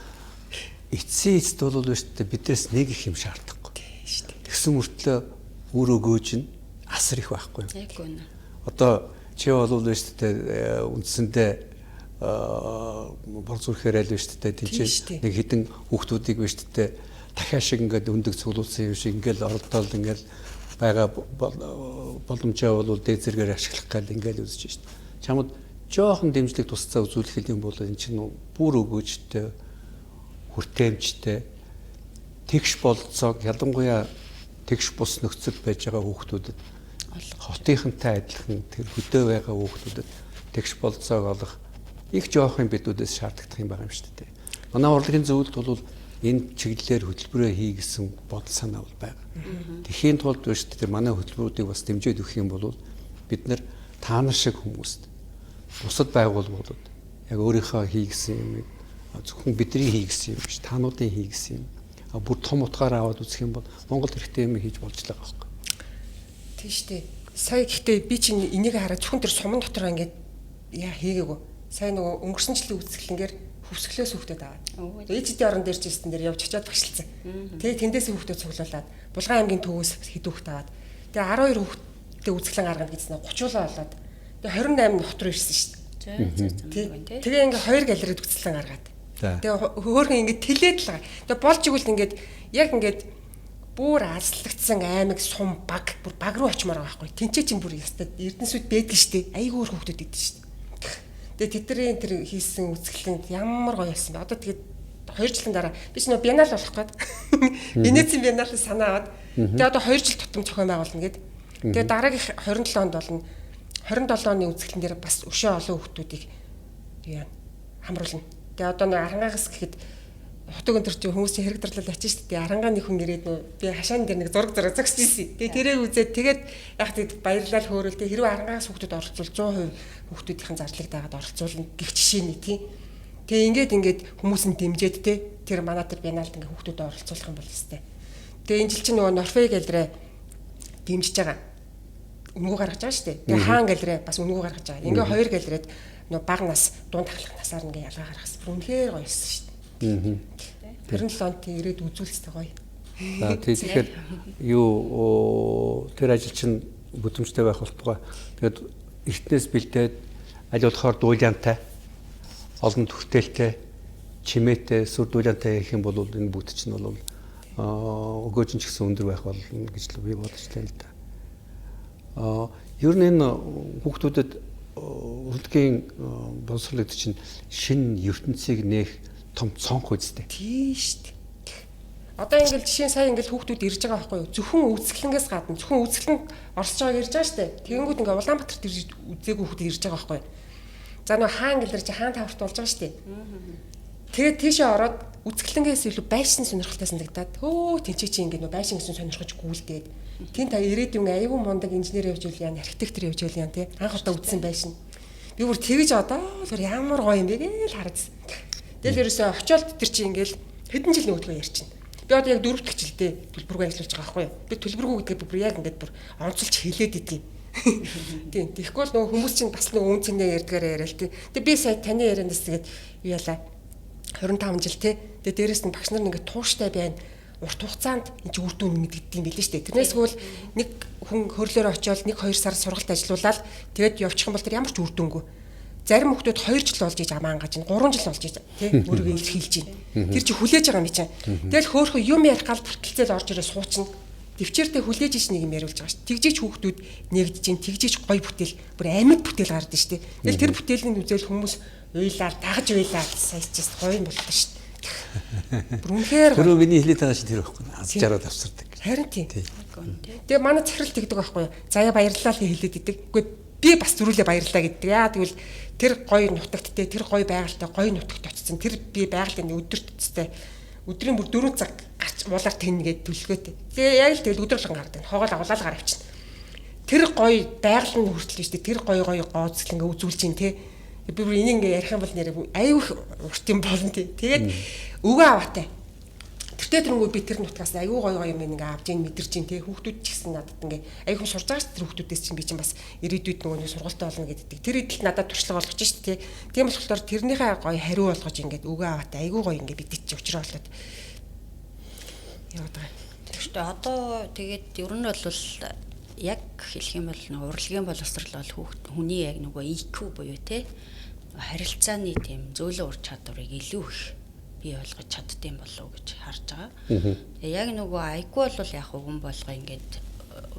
эцсийн эцэд бол шүү дээ бидээс нэг их юм шаардахгүй. Тийм шүү дээ. Тэгсэн мөртлөө үр өгөөж нь асар их байхгүй. Яг үнэ. Одоо чи бол шүү дээ үндсэндээ бол зүрхээр айл шүү дээ тийч нэг хідэн хүүхдүүдийг биш дээ дахиад шиг ингээд өндөг цуглуулсан юм шиг ингээд оролдоод ингээд байгаа боломжоо бол дээд зэрэгээр ашиглах гал ингээд үзэж шүү дээ. Чамд жоохон дэмжлэг тусцаа үзүүлэх юм бол энэ чинь бүр өгөөжтэй хүртээмжтэй тэгш болцоог ялангуяа тэгш бус нөхцөл байж байгаа хүүхдүүдэд хотынхантай адилхан тэр хөдөө байгаа хүүхдүүдэд тэгш болцоог олох их жоохон бидүүдээс шаардлагатай юм байгаа юм шүү дээ. Манай урлагийн зөвлөлд бол энэ чиглэлээр хөтөлбөрөө хий гэсэн бодол санаа бол байгаа. Тэхийн тулд биш тэр манай хөтөлбөрүүдийг бас дэмжиж өгөх юм бол бид нар та нар шиг хүмүүст бусад байгууллагууд яг өөрийнхөө хий гэсэн юм зөвхөн бидний хий гэсэн юм биш таануудын хий гэсэн юм. Бүр том утгаараа аваад үзэх юм бол Монгол хэрэгтэй юм хийж болж байгаа байхгүй. Тийм шүү дээ. Сая гэхдээ би чинь энийг хараад зөвхөн тэр суман дотор ингээд хийгээгүй. Сайн нөгөө өнгөрсөн жилийн үзэсгэлэнгээр хөвсгөлөөс хүүхдэд аваад. Ээжидийн орон дээр ч ирсэн дээр явж очиад багшилсан. Тэгээ тэндээс хүүхдэд цуглуулад Булган аймгийн төвөөс хэд хүүхд аваад. Тэгээ 12 хүүхдэд үзэсгэлэн гаргана гэсэн нь 30 болоод. Тэгээ 28 хот руу ирсэн шүү дээ. Тэгээ ингээ 2 галерейд үзэсгэлэн гаргаад. Тэгээ хөөхөн ингээ тэлээд л байгаа. Тэгээ болж игэл ингээд яг ингээд бүр азлагдсан аймаг сум баг бүр баг руу очимоор байгаа байхгүй. Тэнцээ чинь бүр ястад эрдэнэсүүд байдаг шүү дээ. Айгүй өөр хүүхдүүд байдаг шүү дээ. Тэгээ тэдний тэр хийсэн үзэсгэлэнд ямар гоё байсан бэ. Одоо тэгээд 2 жилийн дараа би ч нөө биенал болох гээд Венецийн биенал санаа аваад тэгээ одоо 2 жил тутам зохион байгуулна гээд. Тэгээ дараагийн 27 онд болно. 27 оны үзэсгэлэн дээр бас өшөө олон хүүхдүүдийг яа хамруулна. Тэгээ одоо нэг арангаагаас гэхэд хотог өндөр чи хүмүүсийн хэрэг дарлал ачиж шүү дээ. Арангаа нэг хүн ирээд нөө би хашаан дээр нэг зураг зогсож ирсэн. Тэгээ тэрийг үзээд тэгээд яг тийм баярлал хөөрөл тэгээ хэрвээ арангаас хүүхдүүд оролцвол 100% хүүхдүүдийн зарлыг дагаад оролцуулна гэх жишээний тийм. Тэгээ ингээд хүмүүс нь дэмжиж те тэр манай тэр биеналд ингээд хүүхдүүдэд оролцуулах юм бол өстэй. Тэгээ энэ жил чинь нөгөө Норвег галерей дэмжиж байгаа. Өнгөө гаргаж байгаа шүү дээ. Тэгээ хаан галерей бас өнгөө гаргаж байгаа. Ингээ 2 галерейд нөгөө баг нас дунд тахлах насаар ингээ ялгаа гаргасан. Үнэхээр гоё байсан шүү дээ. 27 онт ирээд үзүүлстэй гоё. За тэгэхээр юу тэр ажил чинь бүдэмжтэй байх болтугай. Тэгээд эртнээс бэлдээд аль болохоор дуулиантай, олон төртөлтэй, чимээтэй, сүр дуулиантай гэх юм бол энэ бүгд чинь бол өгөөж ч гэсэн өндөр байх болно гэж л би бодож байна л да. Ер нь энэ хүүхдүүдэд урлагийн боловсролд чинь шинэ ертөнцийг нээх том цонх үстэй. Тийм шүү дээ. Одоо ингээл жишээ сая ингээл хүүхдүүд ирж байгаа байхгүй юу? Зөвхөн үзэсгэлэнгээс гадна зөвхөн үзэсгэлэн орсож байгааг ирж байгаа шүү дээ. Тэгэнгүүт ингээ Улаанбаатарт ирж үзээгүй хүүхдүүд ирж байгаа байхгүй юу? За нөө хаан гэлэр чи хаан таварт болж байгаа шүү дээ. Тэгээд тийшээ ороод үзэсгэлэнгээс илүү байшин сонирхолтой санагдаад хөө тэнцээ чи ингээ нөө байшин гэсэн сонирхож гүйлдээд тэн та ирээд юм аюу мундаг инженер явж ийл яа, архитектор явж ийл яа тий. Анх удаа үзсэн байшин. Би бүр тэгэж одоо л ямар гоё юм бэ гэж харагдсан. Тэгэл ерөөсөө очиод тэр чи ингээл хэдэн жил нөгөөдгөө ярьчихна. Би одоо яг 4 дахь жилдээ төлбөргүй ажиллаж байгаа байхгүй юу? Би төлбөргүй гэдгээ бүр яг ингээд бүр онцолж хэлээд идэв. Тийм. Тэгэхгүй л нөгөө хүмүүс чинь бас нөгөө үнцэнээ ярьдгаар яриа л тий. Тэгээ би сая таны ярианаас тэгээд юу яалаа 25 жил тий. Тэгээ дээрэс нь багш нар ингээд тууштай байна. Урт хугацаанд энэ чинь үр дүн мэддэг юм билээ шүү дээ. Тэрнээс хөл нэг хүн хөрлөөрөө очиод 1-2 сар сургалт ажиллаулаад тэгээд явчих юм бол тэр ямар ч үр дүнгүй. Зарим хүмүүс 2 жил болж иж амаа ангаж, 3 жил болж иж тий өөрийгөө илэрхийлж байна. Тэр чи хүлээж байгаа юм чинь. Тэгэл хөөхөн юм ярих гал бүртгэлцэл орж ирээ суучна. Төвчээртэй хүлээж ич нэг юм яриулж байгаа ш. Тэгжиж хүүхдүүд нэгдэж чинь, тэгжиж гой бүтээл, бүр амьд бүтээл гардаг ш. Тэгэл тэр бүтээлийн үзэл хүмүүс уйлаад, дагаж уйлаад саячаас гоё юм болдог ш. Бүр үнэхээр тэр миний хэлээд байгаа ш тэр байхгүй. Аз жараад авсардаг. Харин тийм. Тэгээ манай захирал тэгдэг байхгүй. Заяа баярлалаа л хэлээд идэг. Үгүй би бас зүрүүлээ баярлалаа гэдэг. Яа тэгвэл тэр гоё нутагттай, тэр гоё байгальтай, гоё нутагт очсон. Тэр би байгалийн өдөрт өцтэй. Өдрийн бүр 4 цаг гарч уулаар тэнэ гэдэг төлөвлөгөөтэй. Тэгээ яг л тэгэл өдөр болгон гардаг. Хоогоол агуулаад гар авчихна. Тэр гоё байгаль нь хүртэл шүү дээ. Тэр гоё гооцол ингээ үзүүлж ин тэ. Би бүр энийг ингээ ярих юм бол нэрээ аюух урт юм болно тий. Тэгээд өвөө аваатай. Тэртээ тэрнгүү би тэр нутгаас аюу гоё юм ингээ авж ийн мэдэрч ин тий. Хүүхдүүд ч гэсэн надад ингээ аюухан сурж байгаа ш тэр хүүхдүүдээс чинь би чинь бас ирээдүйд нөгөө нэг сургалтаа болно гэдэг. Тэр идэлт надад туршлага болгож ш тий. Тийм болохоор тэрнийхээ гоё хариу болгож ингээ өвөө аваатай аюу гоё ингээ бидэж чи учраа болоод яваад байгаа. Тэгвэл одоо тэгээд ер нь бол яг хэлэх юм бол нэг урлагийн боловсрал бол хүний яг нөгөө IQ буюу те харилцааны тийм зөөлөн ур чадварыг илүү их бий болгож чаддсан болов уу гэж харж байгаа. Тэгээ яг нөгөө IQ бол яг хүн болгоо ингээд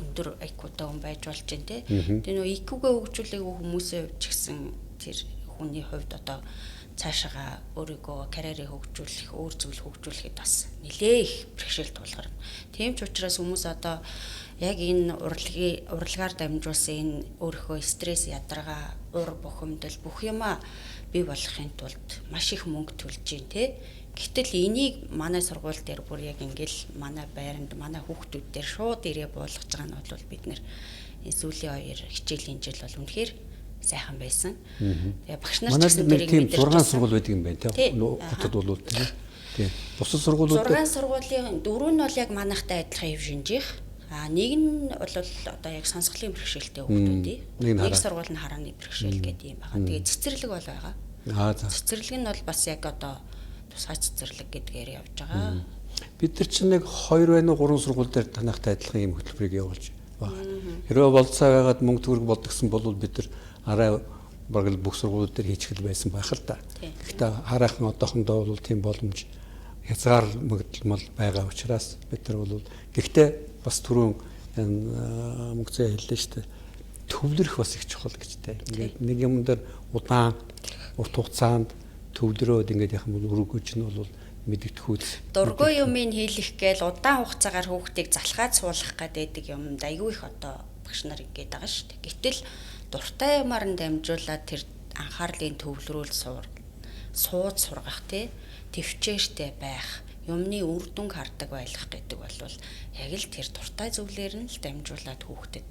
өндөр IQ-тай хүн байж болж байна те. Тэгээ нөгөө IQ-гээ хөгжүүлэх хүмүүсээ ч гэсэн тэр хүний хувьд одоо цаашаага өөрийгөө карьерийг хөгжүүлэх, өөр зүйл хөгжүүлэхэд бас нэлээ их бэрхшээл тулгарна. Тийм ч учраас хүмүүс одоо яг энэ урлагаар дамжуулсан энэ өөрийнхөө стресс, ядаргаа, ур бухимдал бүх юмаа бий болгохын тулд маш их мөнгө төлж гин тэ. Гэтэл энийг манай сургууль дээр бүр яг ингээл манай байранд манай хүүхдүүд дээр шууд ирээ буулгаж байгаа нь бол бид нэр сүүлийн 2 хичээлийн жил бол үнэхээр сайхан байсан. Тэгээ багш нар ч гэсэн тэрийг мэдэрч 6 сургууль байдаг юм байна тийм. Хотод бол тийм. Бусад сургуулиуд 6 сургуулийн 4 нь бол яг манайхтай адилхан хэв шинжих. Нэг нь бол одоо яг сонсголын бэрхшээлтэй хүүхдүүдийн нэг сургууль нь харааны бэрхшээл гэдэг юм байна. Тэгээ цэцэрлэг бол байгаа. За. Цэцэрлэг нь бол бас яг одоо тусгай цэцэрлэг гэдгээр явж байгаа. Бид нар чинь нэг 2 байна уу 3 сургууль дээр танахтай адилхан юм хөтөлбөрийг явуулж байна. Хэрвээ болцоо байгаад мөнгө төгрөг болдгсон бол бид нар арай бараг бүх сургуулиуд дээр хийчих байсан байх л да. Гэхдээ хараахан одоохондоо бол тийм боломж хязгаарлагдмал байгаа учраас бид нар бол гэхдээ бас түрүүн мөнгө зүй хэллээ шүү дээ. Төвлөрөх бас их чухал гэжтэй. Ингээд нэг юм дээр удаан урт хугацаанд төвлөрөөд ингээд яхан бол өргөж нь бол мэддэхүүл. Дургүй юмыг хийлэх гээл удаан хугацаагаар хүүхдийг залхаад суулгах гэдэг юмд айгүй их одоо багш нар ингэж байгаа шүү дээ. Гэтэл дуртай юмар нь дамжуулаад тэр анхаарлын төвлөрүүл сууд сургах төвчээртэй байх, юмны үр дүнг хардаг байлгах гэдэг бол яг л тэр дуртай зүйлээр нь л дамжуулаад хүүхдэд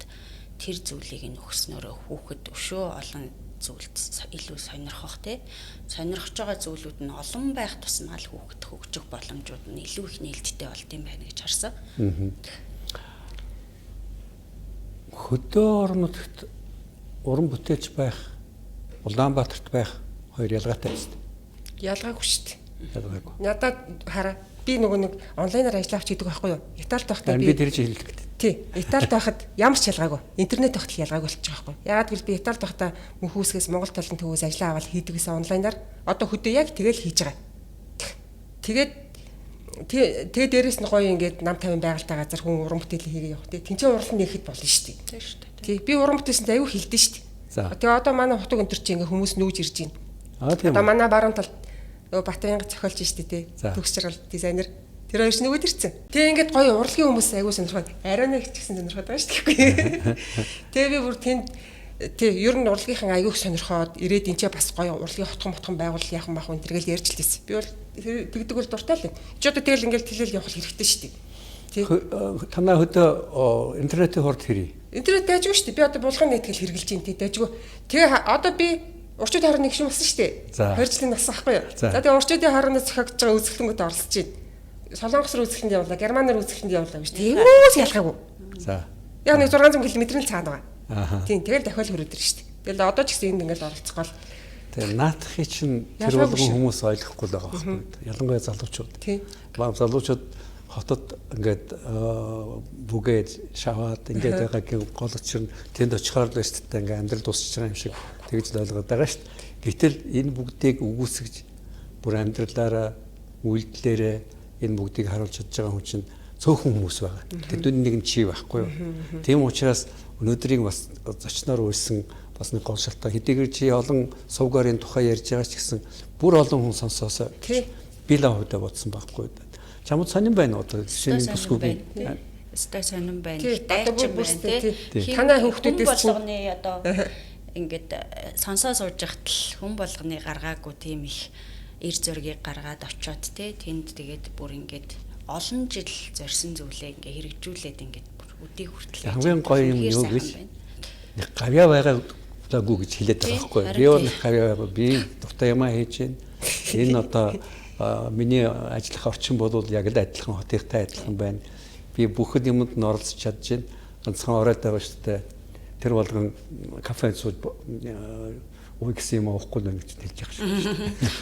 тэр зүйлийг нь өгснөөрөө хүүхэд өшөө олон зүйлд илүү сонирхох сонирхож байгаа зүйлүүд нь олон байх тусмаа л хүүхэд хөгжих боломжууд нь илүү их нээлттэй болд юм байна гэж харсан. Хөдөө орнуудад уран бүтээлч байх, Улаанбаатарт байх хоёр ялгаатай биз дээ. Ялгаагүй шүү дээ. Ялгаагүй. Надад хараа би нөгөө нэг онлайнаар ажиллаж хийдэг байхгүй юу? Италид байхдаа би тэр чинь хэлдэг. Тий. Италид байхад ямар ч ялгаагүй. Интернет байхад ялгаагүй болчих байгаа байхгүй юу? Яагаад гэвэл би Италид байхдаа мөнхөөсгөөс Монгол талын төвөөс ажиллаа аваад хийдэг гэсэн онлайнаар одоо хөдөө яг тэгэл хийж байгаа. Тэгээд дээрэс нь гоё ингээд нам 50 байгальтай газар хүн уран бүтээл хийгээ явах тий. Тинчээ уралд нэхэд болно шүү дээ. Тийм шүү дээ. Тий. Би уран бүтээлсэнд аюу хилдэж шүү дээ. Тэгээ одоо манай хутаг өнтөр чи ингээ хүмүүс нүүж ирж байна. Одоо манай баруун талд нөгөө Батбаянга зохиолч шүү дээ тий. Төгс жаргал дизайнер. Тэр хоёр ч нөгөөд ирсэн. Тэгээ ингээд гоё урлагийн хүмүүс аюу сонирхоод арайна ч гэсэн сонирхоод байгаа шүү дээ. Тэгээ би бүр тэнд тий ер нь урлагийнхан аюух сонирхоод ирээд энэ ч бас гоё урлагийн хотхон байгуул яахан бах энэ тэргээл ярьж лээсэн. Би бол тэгдэг бол дуртай л. Чи одоо тэгэл ингээд хэлэл явах хэрэгтэй шүү дээ. Тий. Танаа хөдөө интернетийн хурд хэрэг. Интернет дайжгүй шүү дээ. Би одоо булган нэтгэл хэрэгжилж байна тий дайжгүй. Тэгээ одоо би урчууд харна нэг юм болсон шүү дээ. 2 жилийн нас ахгүй юу. За тэгээ урчуудын харанаас зохиогдож байгаа үзэсгэлэнгүүд оролцож байна. Солонгос руу үзэсгэлэнд явуулаа, Германаар үзэсгэлэнд явуулаа гэж. Тэмүүс ялгаагүй. За. Яг нэг 600 км-ийн цаана байгаа. Тийм тэгэл дахиад хөрөөд ирж штэ. Тэгэл одоо ч гэсэн энд ингээд оролцгоол. Тэгээ наадахыг чинь тэр болгон хүмүүс ойлгохгүй л байгаа байхгүй. Ялангуяа залуучууд. Тийм. Залуучууд хотод ингээд бүгээд шаваад ингээд байгаа гэх голч чинь тэнд очихоор л шүү дээ ингээд амьдрал дуусч байгаа юм шиг тэгж л ойлгоод байгаа шүү дээ. Гэтэл энэ бүгдийг үгүйсгэж бүр амьдралаараа үйлдэлээрээ энэ бүгдийг харуулж чадж байгаа хүн чинь цөөхөн хүмүүс байгаа. Тэдний нэг нь чи байхгүй юу? Тийм учраас өнөөдрийг бас зочноор үйлсэн бас нэг гол шалтгаан хэдийгээр чи олон сувгарын тухай ярьж байгаа ч гэсэн бүр олон хүн сонсоосоо би л хувьдаа бодсон байхгүй юу? Чамд сонирн байна уу? Жишээний бүсгүй өстэй сонирн байна. Дайчин байна тий. Танай хүүхдүүдээс болгоны одоо ингээд сонсоо сууж захтал хүн болгоны гаргаагүй тийм их эр зөргийг гаргаад очиод тий тэнд тэгээд бүр ингээд олон жил зорьсон зүйлээ ингээ хэрэгжүүлээд ингээд өдий хүртэл хамгийн гоё юм юу гэж нэг гавья байгаагүй гэж хэлээд байгаа байхгүй би нэг гавья байгаа би дуртай юм хийж байна энэ одоо миний ажиллах орчин бол яг л адилхан хотынхтай адилхан байна би бүхэл юмд нь оролцож чадж байна ганцхан ороод байгаа шүү дээ тэр болгон кафед сууж уу гэсэн юм уухгүй л гэж хэлж байгаа шүү.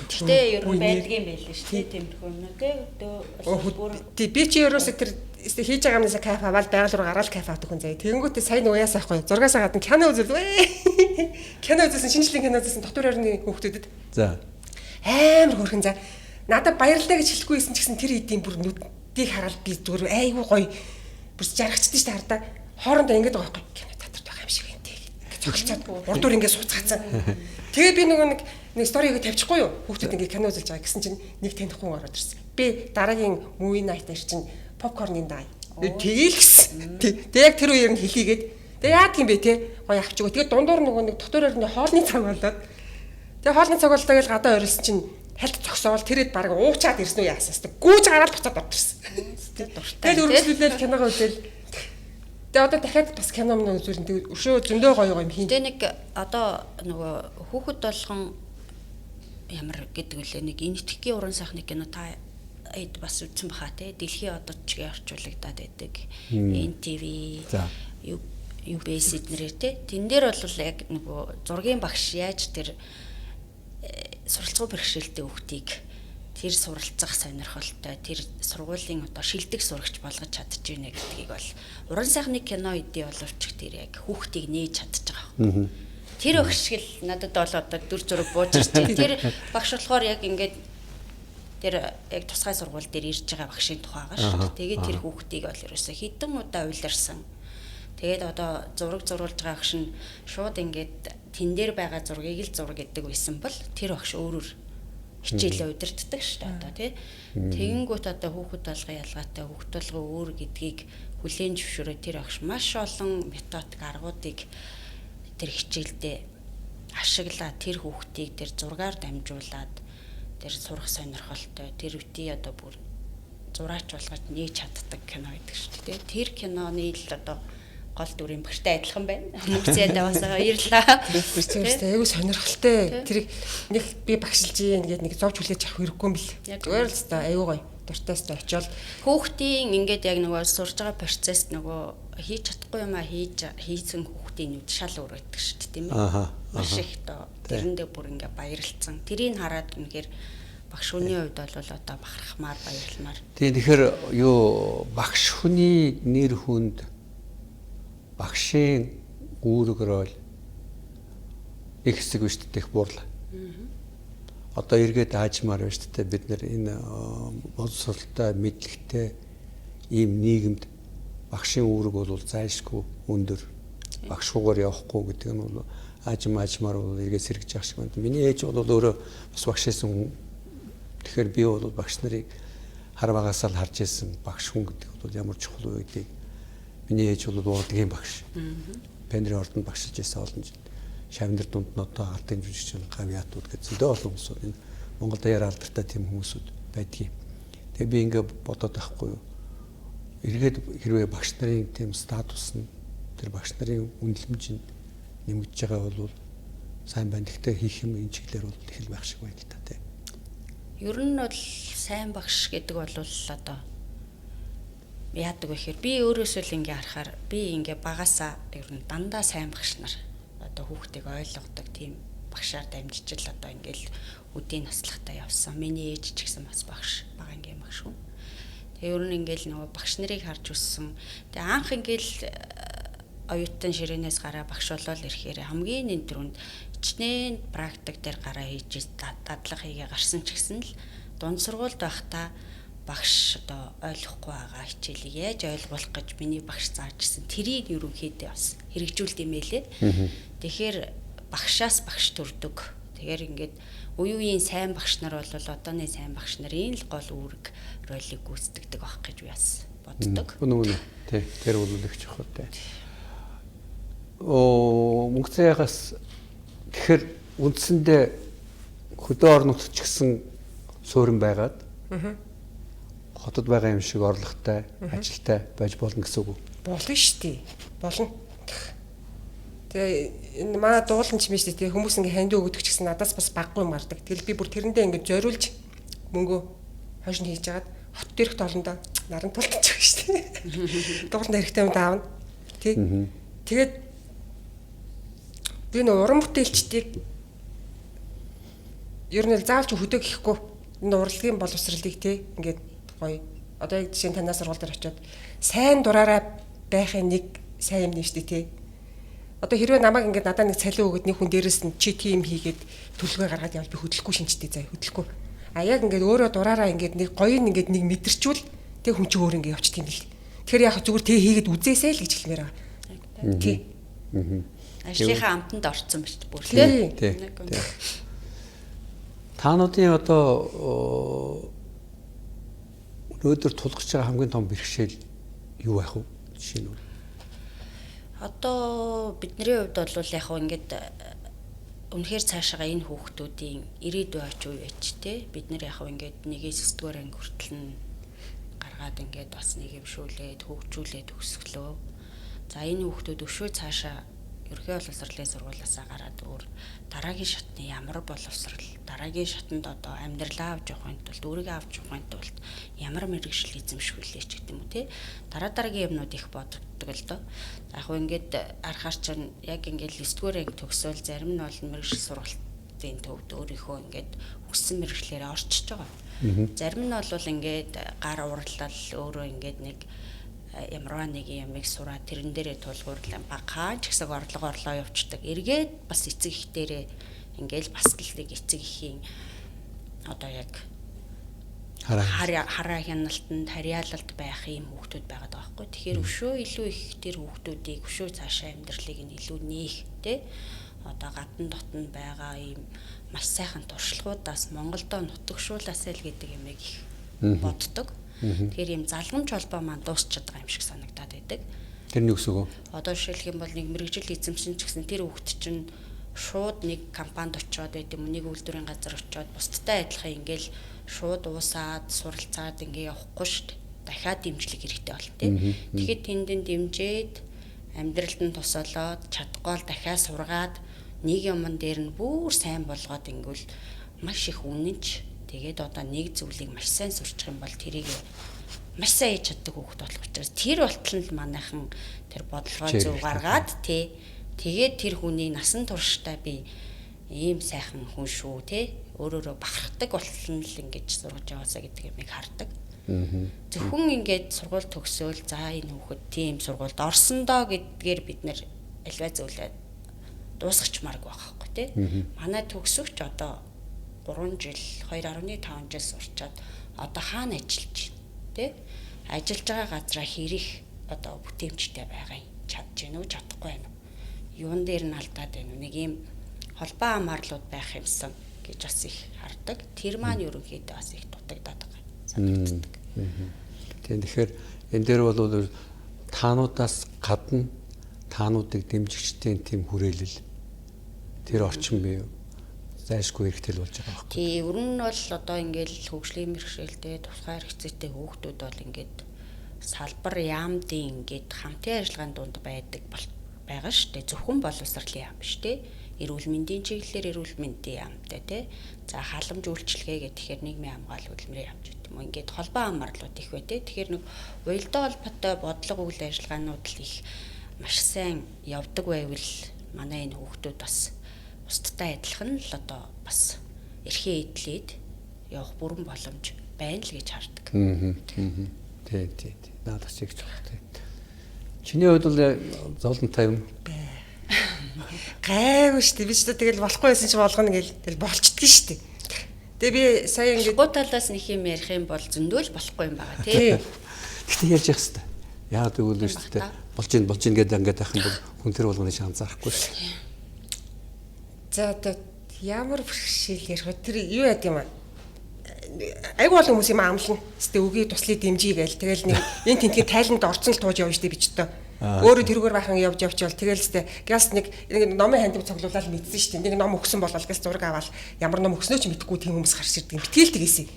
Гэтэ ер нь байдаг юм байл шүү дээ тиймэрхүү юм тий. Би чи ерөөсө тэр хийж байгаа юмнасаа кафе аваад байгаль руу гараад кафе авдаг хүн заяа. Тэнгүүтээ сайн уяасаа ахгүй. 6-аас гадна кино үзэлвэ. Кино үзсэн шинжлэх кино үзсэн дотор орны хүүхдүүдэд. За. Амар хөрхэн за. Надад баярлалаа гэж хэлэхгүй байсан ч гэсэн тэр эдийн бүр нүдийг хараад би зүгээр айгүй гоё бүр жаргацдаг шүү дээ хардаа. Хоорондоо ингэж байгаа байхгүй. Кино театрт байгаа юм шиг байна тий. Цогцолцоод урдуур ингэ сууцгаацсан. Тэгээ би нэг сториг тавьчихгүй юу? Хүүхдүүд ингэ кино үзэж байгаа гэсэн чинь нэг танихгүй ороод ирсэн. Би дараагийн movie night дээр чинь попкорны дай. Тэгээл гисэн. Тэгээ яг тэр үеэр нь хэлхийгээд тэгээ яа гэх юм бэ те? Гоё авч өгөө. Тэгээ дундуур нэг дотор орны хоолны цаг болоод. Тэгээ хоолны цаг болоо тэгэл гадаа орилсон чинь хальт зогсоол тэрэд баг уучаад ирсэн үү яасаа. Гүүж гараад буцаад орчихсон. Тэгэл өргөжлүүлээд киногоо үзэл. Тэгээ одоо дахиад бас кино мөн үзүүлэн тэгээ өшөө зөндөө гоё юм хийн. Тэгээ нэг одоо нөгөө хүүхэд болгон ямар гэдэг үлээ нэг энэтхгийн уран сайхны кино та бас үзсэн баха те дэлхийн одоо чигээр орчуулагдаад байдаг. NTV UBS эднэрээр те тэн дээр бол яг нөгөө зургийн багш яаж тэр суралцгуу бэрхшээлтэй хүүхдийг тэр суралцах сонирхолтой тэр сургуулийн одоо шилдэг сурагч болгож чадчихвэ гэдгийг бол уран сайхны кино эдий боловч тэр яг хүүхдийг нээж чадчих байгаа. Тэр өгшгөл надад бол одоо дүр зураг бууж ирж байна. Тэр багш болохоор яг ингээд тэр яг тусгай сургууль дээр ирж байгаа багшийн тухай байгаа шүү дээ. Тэгээд тэр хүүхдийг бол ерөөсө хідэн удаа уйларсан. Тэгээд одоо зураг зурулж байгаа багш нь шууд ингээд тэн дээр байгаа зургийг л зураг гэдэг байсан бол тэр багш өөрөөр хичээлээ удирддаг шүү дээ одоо тий. Тэгэнгүүт одоо хүүхэд болгоо ялгаатай хүүхэд болгоо өөр гэдгийг хүлээн зөвшөөрөө тэр багш маш олон методик аргуудыг тэр хичээлдээ ашиглаа тэр хүүхдийг тэр зургаар дамжуулаад тэр сурах сонирхолтой тэр үти одоо бүр зураач болгож нээж чаддаг кино гэдэг шүү дээ. Тэр киноны л одоо гол дүрийн багштай адилхан байна. Мөнгөцөөд аваасаа баярлаа. Тэрчээс айгүй сонирхолтой. Тэр нэг би багшилж ийн гэдэг нэг зовж хүлээж авах хэрэггүй юм бэл. Зүгээр л та айгүй гоё. Дуртайс та очиод хүүхдийн ингээд яг нөгөө сурж байгаа процесс нөгөө хийж чадахгүй юм а хийсэн хүүхдийн нүд шал өөрөйдөг шүү дээ тийм ээ. Маш их тоо тэрэндээ бүр ингээд баярлцсан. Тэрийг хараад үнэхээр багш хүний хувьд бол одоо бахархмаар баярлмаар. Тэгэхээр юу багш хүний нэр хүнд багшийн үүрэг роль их хэсэг биш дэх буурлаа. Одоо эргээд аажмаар байна шүү дээ бид нар энэ боловсролтой мэдлэгтэй ийм нийгэмд багшийн үүрэг бол зайлшгүй өндөр. Багшгүйгээр явахгүй гэдэг нь бол аажмаар бол эргээд сэргэж явах шиг байна. Миний ээж бол өөрөө бас багш байсан. Тэгэхээр би бол багш нарыг хар багасаа л харж ирсэн багш хүн гэдэг бол ямар чухал вэ гэдгийг миний ээж бол урлагийн багш. Пендрийн ордонд багшилж байсан олон жил. Шавнар дунд нь одоо ардын жүжигчин гавьяатууд гэж зөндөө олон хүмүүс энэ Монгол даяар алдартай тийм хүмүүсүүд байдгийг. Тэгээ би ингээ бодоод байхгүй юу. Эргээд хэрвээ багш нарын тийм статус нь тэр багш нарын үнэлэмж нь нэмэгдэж байгаа бол сайн байна. Гэхдээ хийх юм энэ чиглэлээр бол их л байх шиг байна л та тийм. Ер нь бол сайн багш гэдэг бол одоо яадаг вэ гэхээр би өөрөөсөө л ингээ харахаар би ингээ багасаа ер нь дандаа сайн багш нар одоо хүүхдийг ойлгодог тийм багшаар дамжиж л одоо ингээл үдийн наслахтаа явсан. Миний ээж ч гэсэн бас багш багангийн багш хүн. Тэгээ ер нь ингээл нөгөө багш нарыг харж өссөн. Тэгээ анх ингээл оюутан ширээнээс гараа багш болол ирэхээр хамгийн энэ түрүүнд хичнээн практик дээр гараа хийж дадлага хийгээ гарсан ч гэсэн л дунд сургуульд байхдаа багш одоо ойлгохгүй байгаа хичээлийг яаж ойлгуулах гэж миний багш заажсэн. Тэрийг ерөнхийдөө бас хэрэгжүүлд юм байлээ. Тэгэхээр багшаас багш төрдөг. Тэгэхээр ингээд үе үеийн сайн багш нар бол одооны сайн багш нарын л гол үүрэг ролийг гүйцэтгэдэг байх гэж би бас боддог. Үнэн тий. Тэр бол их чухал тий. Мөнгөцөөгөөс тэгэхээр үндсэндээ хөдөө орон нутгч гэсэн суурин байгаад хотод байгаа юм шиг орлоготой, ажилтай байж болно гэсэн үг үү? болно шүү дээ. Болно. Тэгээ энэ манай дуулан ч юм шүү дээ. Хүмүүс ингээ ханд өгдөг ч гэсэн надаас бас баггүй юм гардаг. Тэгэл би бүр тэрэндээ ингээ зориулж мөнгөө хойш нь хийж агаад хот дээрх тоолондоо наран тултчих шүү дээ. Дуулан хэрэгтэй юм даавна. Тий. Тэгээд би нөө уран бүтээлчдийг ер нь заавалч хөдөө гэхгүй энэ урлагийн боловсролыг тий ингээд гоё. Одоо яг жишээ нь танаас сургууль дээр очиод сайн дураараа байхын нэг сайн юм нэ штэ тий. Одоо хэрвээ намайг ингээд надад нэг цалин өгöd нэг хүн дээрээс нь чи тийм хийгээд төлөвөө гаргаад явал би хөдлөхгүй шинжтэй заа хөдлөхгүй. А яг ингээд өөрөө дураараа ингээд нэг гоё ингээд нэг мэдэрчүүл тэг хүн чи өөр ингээд явчих тийм бил. Тэгэхээр яг зүгээр тэг хийгээд үзээсэй л гэж хэлмээр байгаа. Тий. Ажлынхаа амтанд орцсон ба шүү дээ бүр тий. Таануудын одоо өнөөдөр тулгарч байгаа хамгийн том бэрхшээл юу байх вэ? Жишээ нь. Одоо бидний хувьд бол яг хөө ингээд үнэхээр цаашаа энэ хүүхдүүдийн ирээдүй ач үе байж те бид нар яг хөө ингээд 1-9-р анги хүртэл нь гаргаад ингээд бас нэгэвшүүлээд хөгжүүлээд өсгөлөө. За энэ хүүхдүүд өшөө цаашаа ерхий боловсролын сургуулиасаа гараад өөр дараагийн шатны ямар боловсрол дараагийн шатанд одоо амьдралаа авч явахын тулд өөрийгөө авч явахын тулд ямар мэрэгжил эзэмшүүлээ ч гэдэг юм уу те дараагийн юмнууд их боддог л доо. Яг хөө ингээд арахаар чинь яг ингээд 9-р анги төгсөөл зарим нь бол мэрэгжил сургалт эцсийн төвд өөрийнхөө ингээд хүссэн мэрэгчлэрээ орчиж байгаа. Зарим нь бол ингээд гар урлал өөрөө ингээд нэг ямарваа нэг юмыг сураад тэрэн дээрээ тулгуурлан багаан ч гэсэн орлого явуулдаг. Эргээд бас эцэг их дээрээ ингээд бас л нэг эцэг ихийн одоо яг хараа хяналтанд харьяалалд байх юм хүүхдүүд байгаад байгаа байхгүй. Тэгэхээр өшөө илүү их тэр хүүхдүүдийг өшөө цаашаа амьдралыг нь илүү нээх тий одоо гадна дотн байгаа ийм маш сайхан туршлагуудаас Монголдо нутагшуулаасаа л гэдэг юмыг их боддог. Тэгэхээр ийм залгамж холбоо маань дуусчихад байгаа юм шиг санагдаад байдаг. Тэрний үсэг үү? Одоо жишээлх юм бол нэг мэрэгжил эзэмшин ч гэсэн тэр хүүхд чинь шууд нэг компанид очиод байт юм нэг үйлдвэрийн газар очиод бусдтай адилхан ингээл шууд уусаад суралцаад ингээ явахгүй шүү дээ. Дахиад дэмжлэг хэрэгтэй болно тийм. Тэгэхэд тэндэн дэмжээд амьдралд нь тусалаад чадахгүй л дахиад сургаад нэг юмн дээр нь бүр сайн болгоод ингүүл маш их үнэнч тэгээд одоо нэг зүйлийг маш сайн сурчих юм бол тэрийг маш сайн хийж чаддаг хүүхд болох учраас тэр болтол нь манайхан тэр бодлогоо зөв гаргаад тий тэгээд тэр хүний насан туршдаа би ийм сайхан хүн шүү тий өөрөөрөө бахархдаг болтол нь л ингэж сургаж яваасаа гэдэг юмыг хардаг. Зөвхөн ингээд сургууль төгсөөл за энэ хүүхэд тийм сургуульд орсон доо гэдгээр бид нэр альва зүйлээ дуусгачмаарг байхгүй тий. Манай төгсөгч одоо 3 жил 2.5 жил сурчаад одоо хаана ажиллаж байна тий. Ажиллаж байгаа газраа хэрэг одоо бүтээмжтэй байгаа юм. Чадж гэнэ үү чадахгүй байна уу? Юун дээр нь алдаад байна уу? Нэг ийм холбоо амарлууд байх юмсан гэж бас их хардаг. Тэр маань ерөнхийдөө бас их дутагдаад байгаа санагддаг. Тэгэхээр энэ дээр бол таануудаас гадна таануудыг дэмжигчдийн тийм хүрээлэл тэр орчин бий зайлшгүй хэрэгтэй болж байгаа байхгүй. Тий, ер нь бол одоо ингээл хөгжлийн мэргэжилтэй тусгай хэрэгцээтэй хүүхдүүд бол ингээд салбар яамдын ингээд хамтын ажиллагаанд дунд байдаг байгаа шүү дээ. Зөвхөн боловсролын яам биш дээ. Эрүүл мэндийн чиглэлээр эрүүл мэндийн яамтай тий. За халамж үйлчилгээ гэхээр нийгмийн хамгаалал хөдөлмөрийн яамч гэдэг юм. Ингээд холбоо амарлууд их бай тий. Тэгэхээр нэг уялдаа холбоотой бодлого үйл ажиллагаанууд л их маш сайн явдаг байвал манай энэ хүүхдүүд бас бусдтай адилхан л одоо бас эрхээ эдлээд явах бүрэн боломж байна л гэж хардаг. Тий. Надад ч их чухал. Чиний хувьд бол зовлонтой юм. Гайгүй шүү дээ. Би ч тэгэл болохгүй байсан чи болгоно гэл тэгэл болчдгий шүү дээ. Тэгээ би сая ингээд гоо талаас нэг юм ярих юм бол зөндөөл болохгүй юм байгаа тий. Гэхдээ ярьж явах хэрэгтэй. Яагаад гэвэл шүү дээ болж ийн гэдэг ингээд байх юм бол хүн тэр болгоны шанзаарахгүй шүү дээ. За одоо ямар бэрхшээл ярих вэ? Тэр юу яд юм аа? Айгу олон хүмүүс юм амлна. Тэстэй үгүй туслыг дэмжиж гээл. Тэгэл нэг энэ тентгийн тайланд орцсон л тууж явна штэ би ч одоо. Өөрөө тэрүүгээр бахан явж явал тэгэл тэстэй гялс нэг номын хандив цоглуулаад мэдсэн штэ. Нэг ном өгсөн болол гялс зураг аваад ямар ном өгснөө ч мэдэхгүй тийм хүмүүс гарч ирдэг. Битгэл тэгээсэн.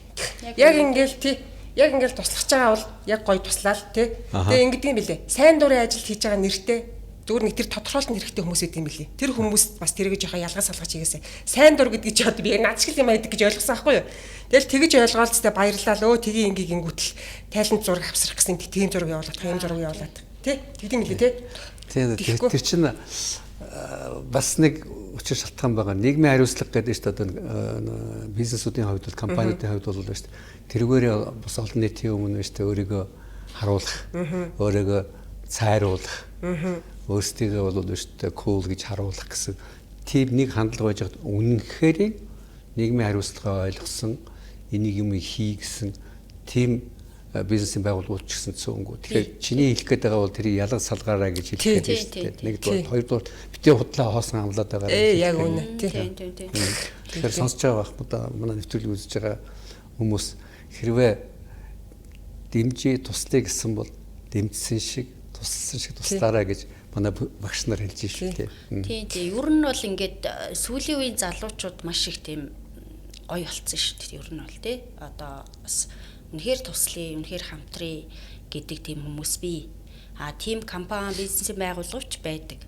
Яг ингээл тий. Яг ингээл туслах байгаа бол яг гоё туслаа л тий. Тэгээ ингэдэг юм билэ. Сайн дурын ажил хийж байгаа нэртэй зүгээр нэг тэр тодорхойлолтын хэрэгтэй хүмүүс идэм билий. Тэр хүмүүс бас тэрийг жоохон ялгаж салгаж хийгээсэ. Сайн дур гэдгийг ч одоо би яг наад шиг юм байдаг гэж ойлгосон аахгүй юу. Тэгэл тэгэж ойлгоол зү баярлалаа л өө тгий ингийг ингүүтэл тайланд зураг авсрах гэсэн тийм зураг явуулаад тийм зураг явуулаад. Тэ? Тэгдэм билий те. Тэр чинь бас нэг учир шалтгаан байгаа. Нийгмийн хариуцлага гэдэг чинь одоо бизнесүүдийн хувьд бол компаниудын хувьд бол шүү дээ. Тэрүүгээр бас олон нийтийн өмнө шүү дээ өөрийгөө харуулах, өөрийгөө цайруулах, өөрсдийгөө бол шүү дээ cool гэж харуулах гэсэн тийм нэг хандлага байж байгаа. Үнэнхээр нийгмийн хариуцлагаа ойлгосон, энийг юм хий гэсэн тийм бизнесийн байгууллагууд ч гэсэн цөөнгөө. Тэгэхээр чиний хэлэх гээд байгаа бол тэр ялга салгаараа гэж хэлэх гээд шүү дээ. Нэгдүгээр, хоёрдугаар битээ худлаа хоосон амлаад байгаа. Яг үнэ. Тийм. Тэгэхээр сонсож байгаа бах манай нэвтрүүлгийг үзэж байгаа хүмүүс хэрвээ дэмжиж туслая гэсэн бол дэмжсэн шиг тусалсан шиг туслаарай гэж манай багш нар хэлж шүү дээ. Тийм. Ер нь бол ингээд сүүлийн үеийн залуучууд маш их тийм гоё болцсон шүү дээ. Ер нь бол тий. Одоо бас үнэхээр туслая, үнэхээр хамтрая гэдэг тийм хүмүүс бий. Тийм компани бизнесийн байгууллагч байдаг.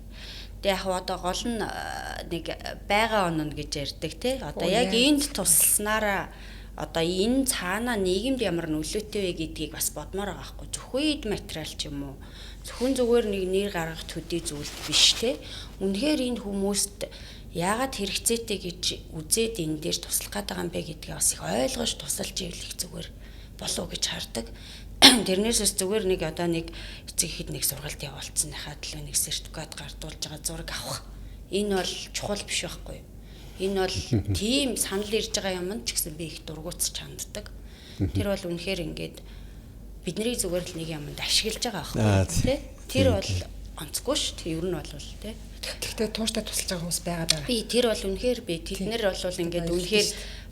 Тэгээ яг одоо гол нь нэг байгаа онно гэж ярьдаг тий. Одоо яг энд тусласнараа одоо энэ цаана нийгэмд ямар нөлөөтэй вэ гэдгийг бас бодмоор байгаа байхгүй. Зөвхөн эд материал ч юм уу. Зөвхөн зүгээр нэг нэр гаргах төдий зүйл биш тий. Үнэхээр энэ хүмүүст яагаад хэрэгцээтэй гэж үзээд энэ дээр туслах гэдэг юм бэ гэдгээ бас их ойлгож тусалж ивэл их зүгээр болов гэж хардаг. Тэрнээсээс зүгээр нэг одоо нэг эцэг ихэд нэг сургалт явуулцсаныхаа төлөө нэг сертификат гардуулж байгаа зураг авах. Энэ бол чухал биш байхгүй юу? Энэ бол тийм санал ирж байгаа юмд ч гэсэн би их дургуутсч ханддаг. Тэр бол үнэхээр ингээд бидний зүгээр л нэг юмд ашиглаж байгаа байхгүй тий. Тэр бол онцгүй шүү дээ. Ер нь бол тий. Тэгтээ тууштай тусалж байгаа хүмүүс байгаа. Би тэр бол үнэхээр би тэднэр бол ингээд үнэхээр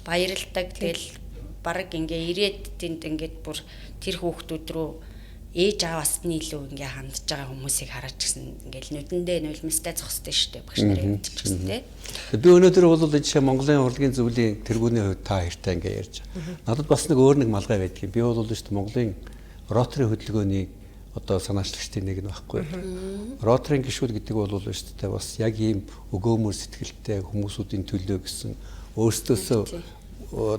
баярлдаг. Тэгэл бараг ингээ ирээд тэнд ингээд бүр тэр хүүхдүүд рүү ээж аваасны илүү ингээ хандж байгаа хүмүүсийг хараад гисэн ингээл нүдэндээ нулимстай зогсдөө штэ багш нарын хэлж гисэн тий. Би өнөөдөр бол энэ жишээ Монголын урлагийн зөвлөлийн тэргүүний хувьд та хоёртай ингээ ярьж байгаа. Надад бас нэг өөр нэг малгай байдгийг. Би бол шүү дээ Монголын Ротary хөдөлгөөний одоо санаачлагчдын нэг нь байхгүй. Ротарийн гишүүд гэдэг бол шүү дээ бас яг ийм өгөөмөр сэтгэлтэй хүмүүсүүдийн төлөө гэсэн өөрсдөөсөө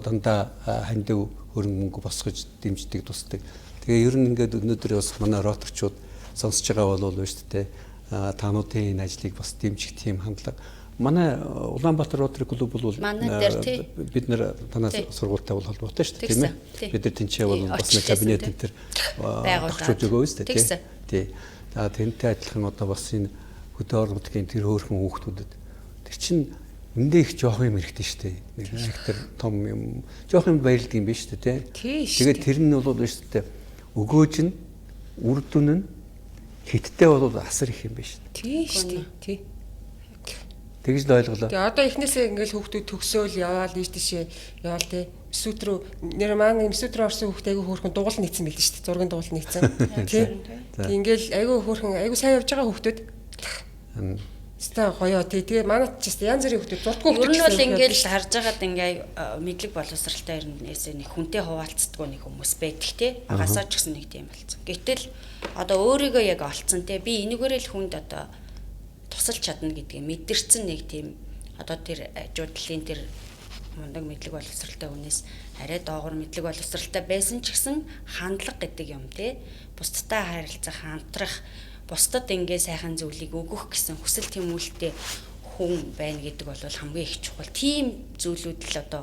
дандаа хандив хөрөнгө мөнгө босгож дэмждэг тусдаг. Тэгээ ер нь ингээд өнөөдөр бас манай роторчууд сонсож байгаа бол шүү дээ таануудын энэ ажлыг бас дэмжих тийм хандлага. Манай Улаанбаатар ротary клуб бол бид нар танаас сургуультай бол холбоотой шүү дээ тийм ээ. Бид нар тэнцээ бол бас нэг кабинет энэ төр багчууд өгөө шүү дээ тий. За тэнтэй адилхан одоо бас энэ хөдөө орон нутгийн тэр хөөрхөн хүүхдүүдэд тэр чинь эндээ их жоох юм хэрэгтэй шүү дээ. Нэг тэр том юм жоох юм баярлдаг юм биш шүү дээ тий. Тэгээд тэр нь бол шүү дээ өгөөж нь үр дүн нь хиттэй бол асар их юм биш. Тий шүү дээ. Тий. Тэгж л ойлголоо. Тэгээ одоо эхнээсээ ингээл хүүхдүүд төгсөөл яваал ийш тийшээ яваал тий. Мессут руу нэр маань мессут руу орсон хүүхдээ айгүй хөөрхөн дугуйл нийцсэн байл шүү дээ. Зургийн дугуйл нийцсэн. Тий. Тэг ингээл айгүй хөөрхөн айгүй сайн явж байгаа хүүхдүүд. Ста гоёо тий. Тэгээ манайд ч гэсэн янз бүрийн хүүхдүүд зурдгүй хүүхдүүд. Ер нь бол ингээл харж байгаад ингээ мэдлэг боловсралтай ирнээсээ нэг хүнтэй хуваалцдаггүй нэг хүмүүс байдаг тий. Агасаа ч гэсэн нэг тийм болсон. Гэтэл одоо өөрийгөө яг олцсон тий. Би энэгээрээ л хүнд одоо тусалж чадна гэдгийг мэдэрсэн нэг тийм одоо тэр ажуудлын тэр мундаг мэдлэг боловсралтай хүнээс арай доогор мэдлэг боловсралтай байсан ч гэсэн хандлага гэдэг юм те бусдтай харилцах хамтрах бусдад ингээ сайхан зүйлийг өгөх гэсэн хүсэл тэмүүлэлтэй хүн байна гэдэг бол хамгийн их чухал. Тийм зүйлүүд л одоо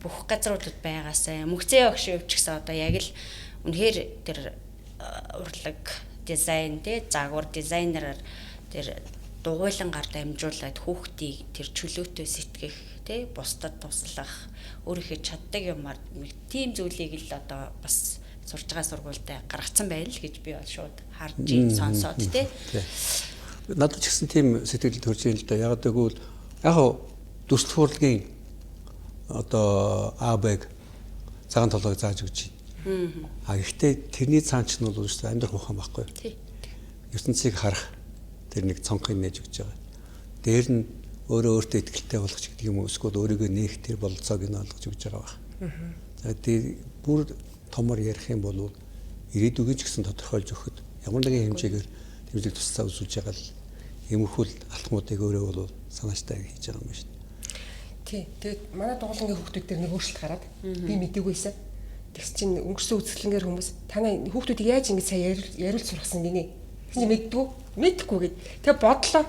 бүх газруудад байгаасаа мөнгөцөө өгш өвч гэсэн одоо яг л үнэхээр тэр урлаг дизайн те загвар дизайнераар тэр дугуйлангаар дамжуулаад хүүхдийг тэр чөлөөтэй сэтгэх тий бусдад туслах өөрийнхөө чаддаг юмар тийм зүйлийг л одоо бас сурж байгаа сургуультай гаргацсан байл л гэж би бол шууд харж сонсоод тий. Надад ч гэсэн тийм сэтгэл төрж юм л да. Яг тэгвэл яг дүрслэх урлагийн одоо А-бэг цагаан толгойг зааж өгч байна. Гэхдээ тэрний цаан ч нь бол шүү дээ амьдрах ухаан байхгүй. Тий. ертөнцийг харах тэр нэг цонхыг нээж өгч байгаа. Дээр нь өөртөө ихтэй болгож гэдэг юм уу эсвэл өөрийгөө нээх тэр бололцоог нь олгож өгч байгаа байна. За тэр бүр томор ярих юм бол ирээдүгөө ч гэсэн тодорхойлж өгөхөд ямар нэгэн хэмжээгээр тэмдэг туслаа үзүүлж байгаа л юмхүүл алтмуудыг өөрөө бол санаачтай хийж байгаа юм байна шүү дээ. Тий. Тэгээд манай дугуулгын хүүхдүүд дээр нэг өөрчлөлт гараад би мэдээгүйсэн. Тэгс чинь өнгөрсөн үзэсгэлэнгээр хүмүүс танай хүүхдүүдийг яаж ингэж сайн яриулж сургасан гинэ. Тэгсэн чинь мэдэхгүй гээд. Тэгээ бодлоо.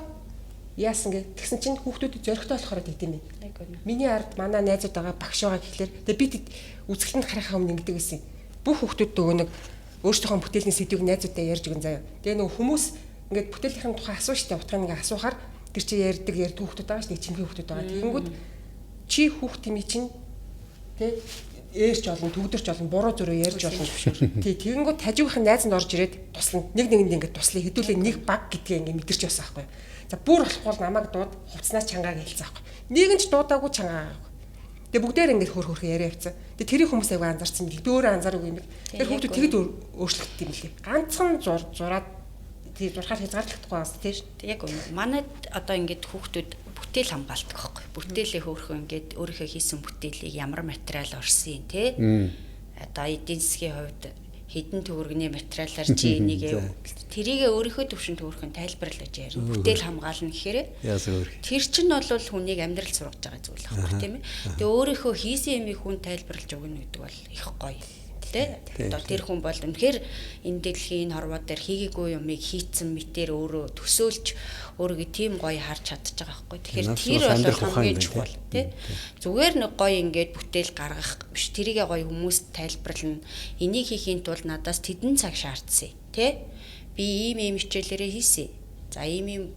Яасан гэ. Тэгсэн чинь хүүхдүүдэд зөрөгтэй болохоор гэдэм бэ. Миний ард манай найзууд байгаа багш байгаа гэхлээр тэгээ би үзэсгэлэнд харахаа өмнө ингэдэг гэсэн. Бүх хүүхдүүд нөгөө нэг өөрсдийнхөө бүтээлийн сэдвийг найзуудаа ярьж өгөн заяа. Тэгээ нөгөө хүмүүс ингээд бүтээлийнхэн тухай асуу штэ утгаар нэг асуухаар тэр чи ярьдаг хүүхдүүд байгаа штэ чимхий хүүхдүүд байгаа. Тэгэнгүүт чи хүүхд тэмий чинь тэ ээрч олон төгдөрч олон буруу зөрөө ярьж болно тий тэгэнгүүт хажуугийнх нь найз нь орж ирээд туслана нэг нэгэнд ингээд туслая хэдүүлээ нэг баг гэдгээ ингээд мэдэрч байсан байхгүй. За бүр болохгүй намайг дууд хувцснаас чангааг хэлсэн байхгүй. Нэг нь ч дуудаагүй чангаа. Тэгээ бүгдээр ингээд хөр яриа явцсан. Тэгээ тэрийг хүмүүс аяга анзаарсан би өөрөө анзааргүй юм. Тэр хүүхдүүд тэгэд өөрчлөгддөг юм лээ. Ганцхан зураад тий зурхаар хязгаарлагдахгүй бас тий. Яг манайд одоо ингээд хүүхдүүд бүтээл хамгаалдаг байхгүй. Бүтээлээ хөөрхөн ингээд өөрийнхөө хийсэн бүтээлийг ямар материал орсон тий. Одоо эдийн засгийн хувьд хэдэн төгрөгийн материалаар чи энийг тэрийг өөрийнхөө төвшөнд хөөрхөн тайлбарлаж ярина. Бүтээл хамгаална гэхээр тэр чинь бол хүнийг амьдрал сургаж байгаа зүйл байхгүй тийм ээ. Тэгээ өөрийнхөө хийсэн юмыг хүн тайлбарлаж өгнө гэдэг бол их гоё. те. Одоо тэр хүн бол үнэхээр энэ дэлхийн хорвоо дээр хийгээгүй юмыг хийцэн мэтэр өөрөө төсөөлж өөрийгөө тийм гоё харж чадчих байгаа байхгүй. Тэгэхээр тэр бол хамгийн чухал те. Зүгээр нэг гоё ингээд бүтээл гаргах биш. Тэрийгээ гоё хүмүүст тайлбарлана. Энийг хийхийн тулд надаас тэдэн цаг шаардсан те. Би ийм хичээлээрээ хийсэн. За ийм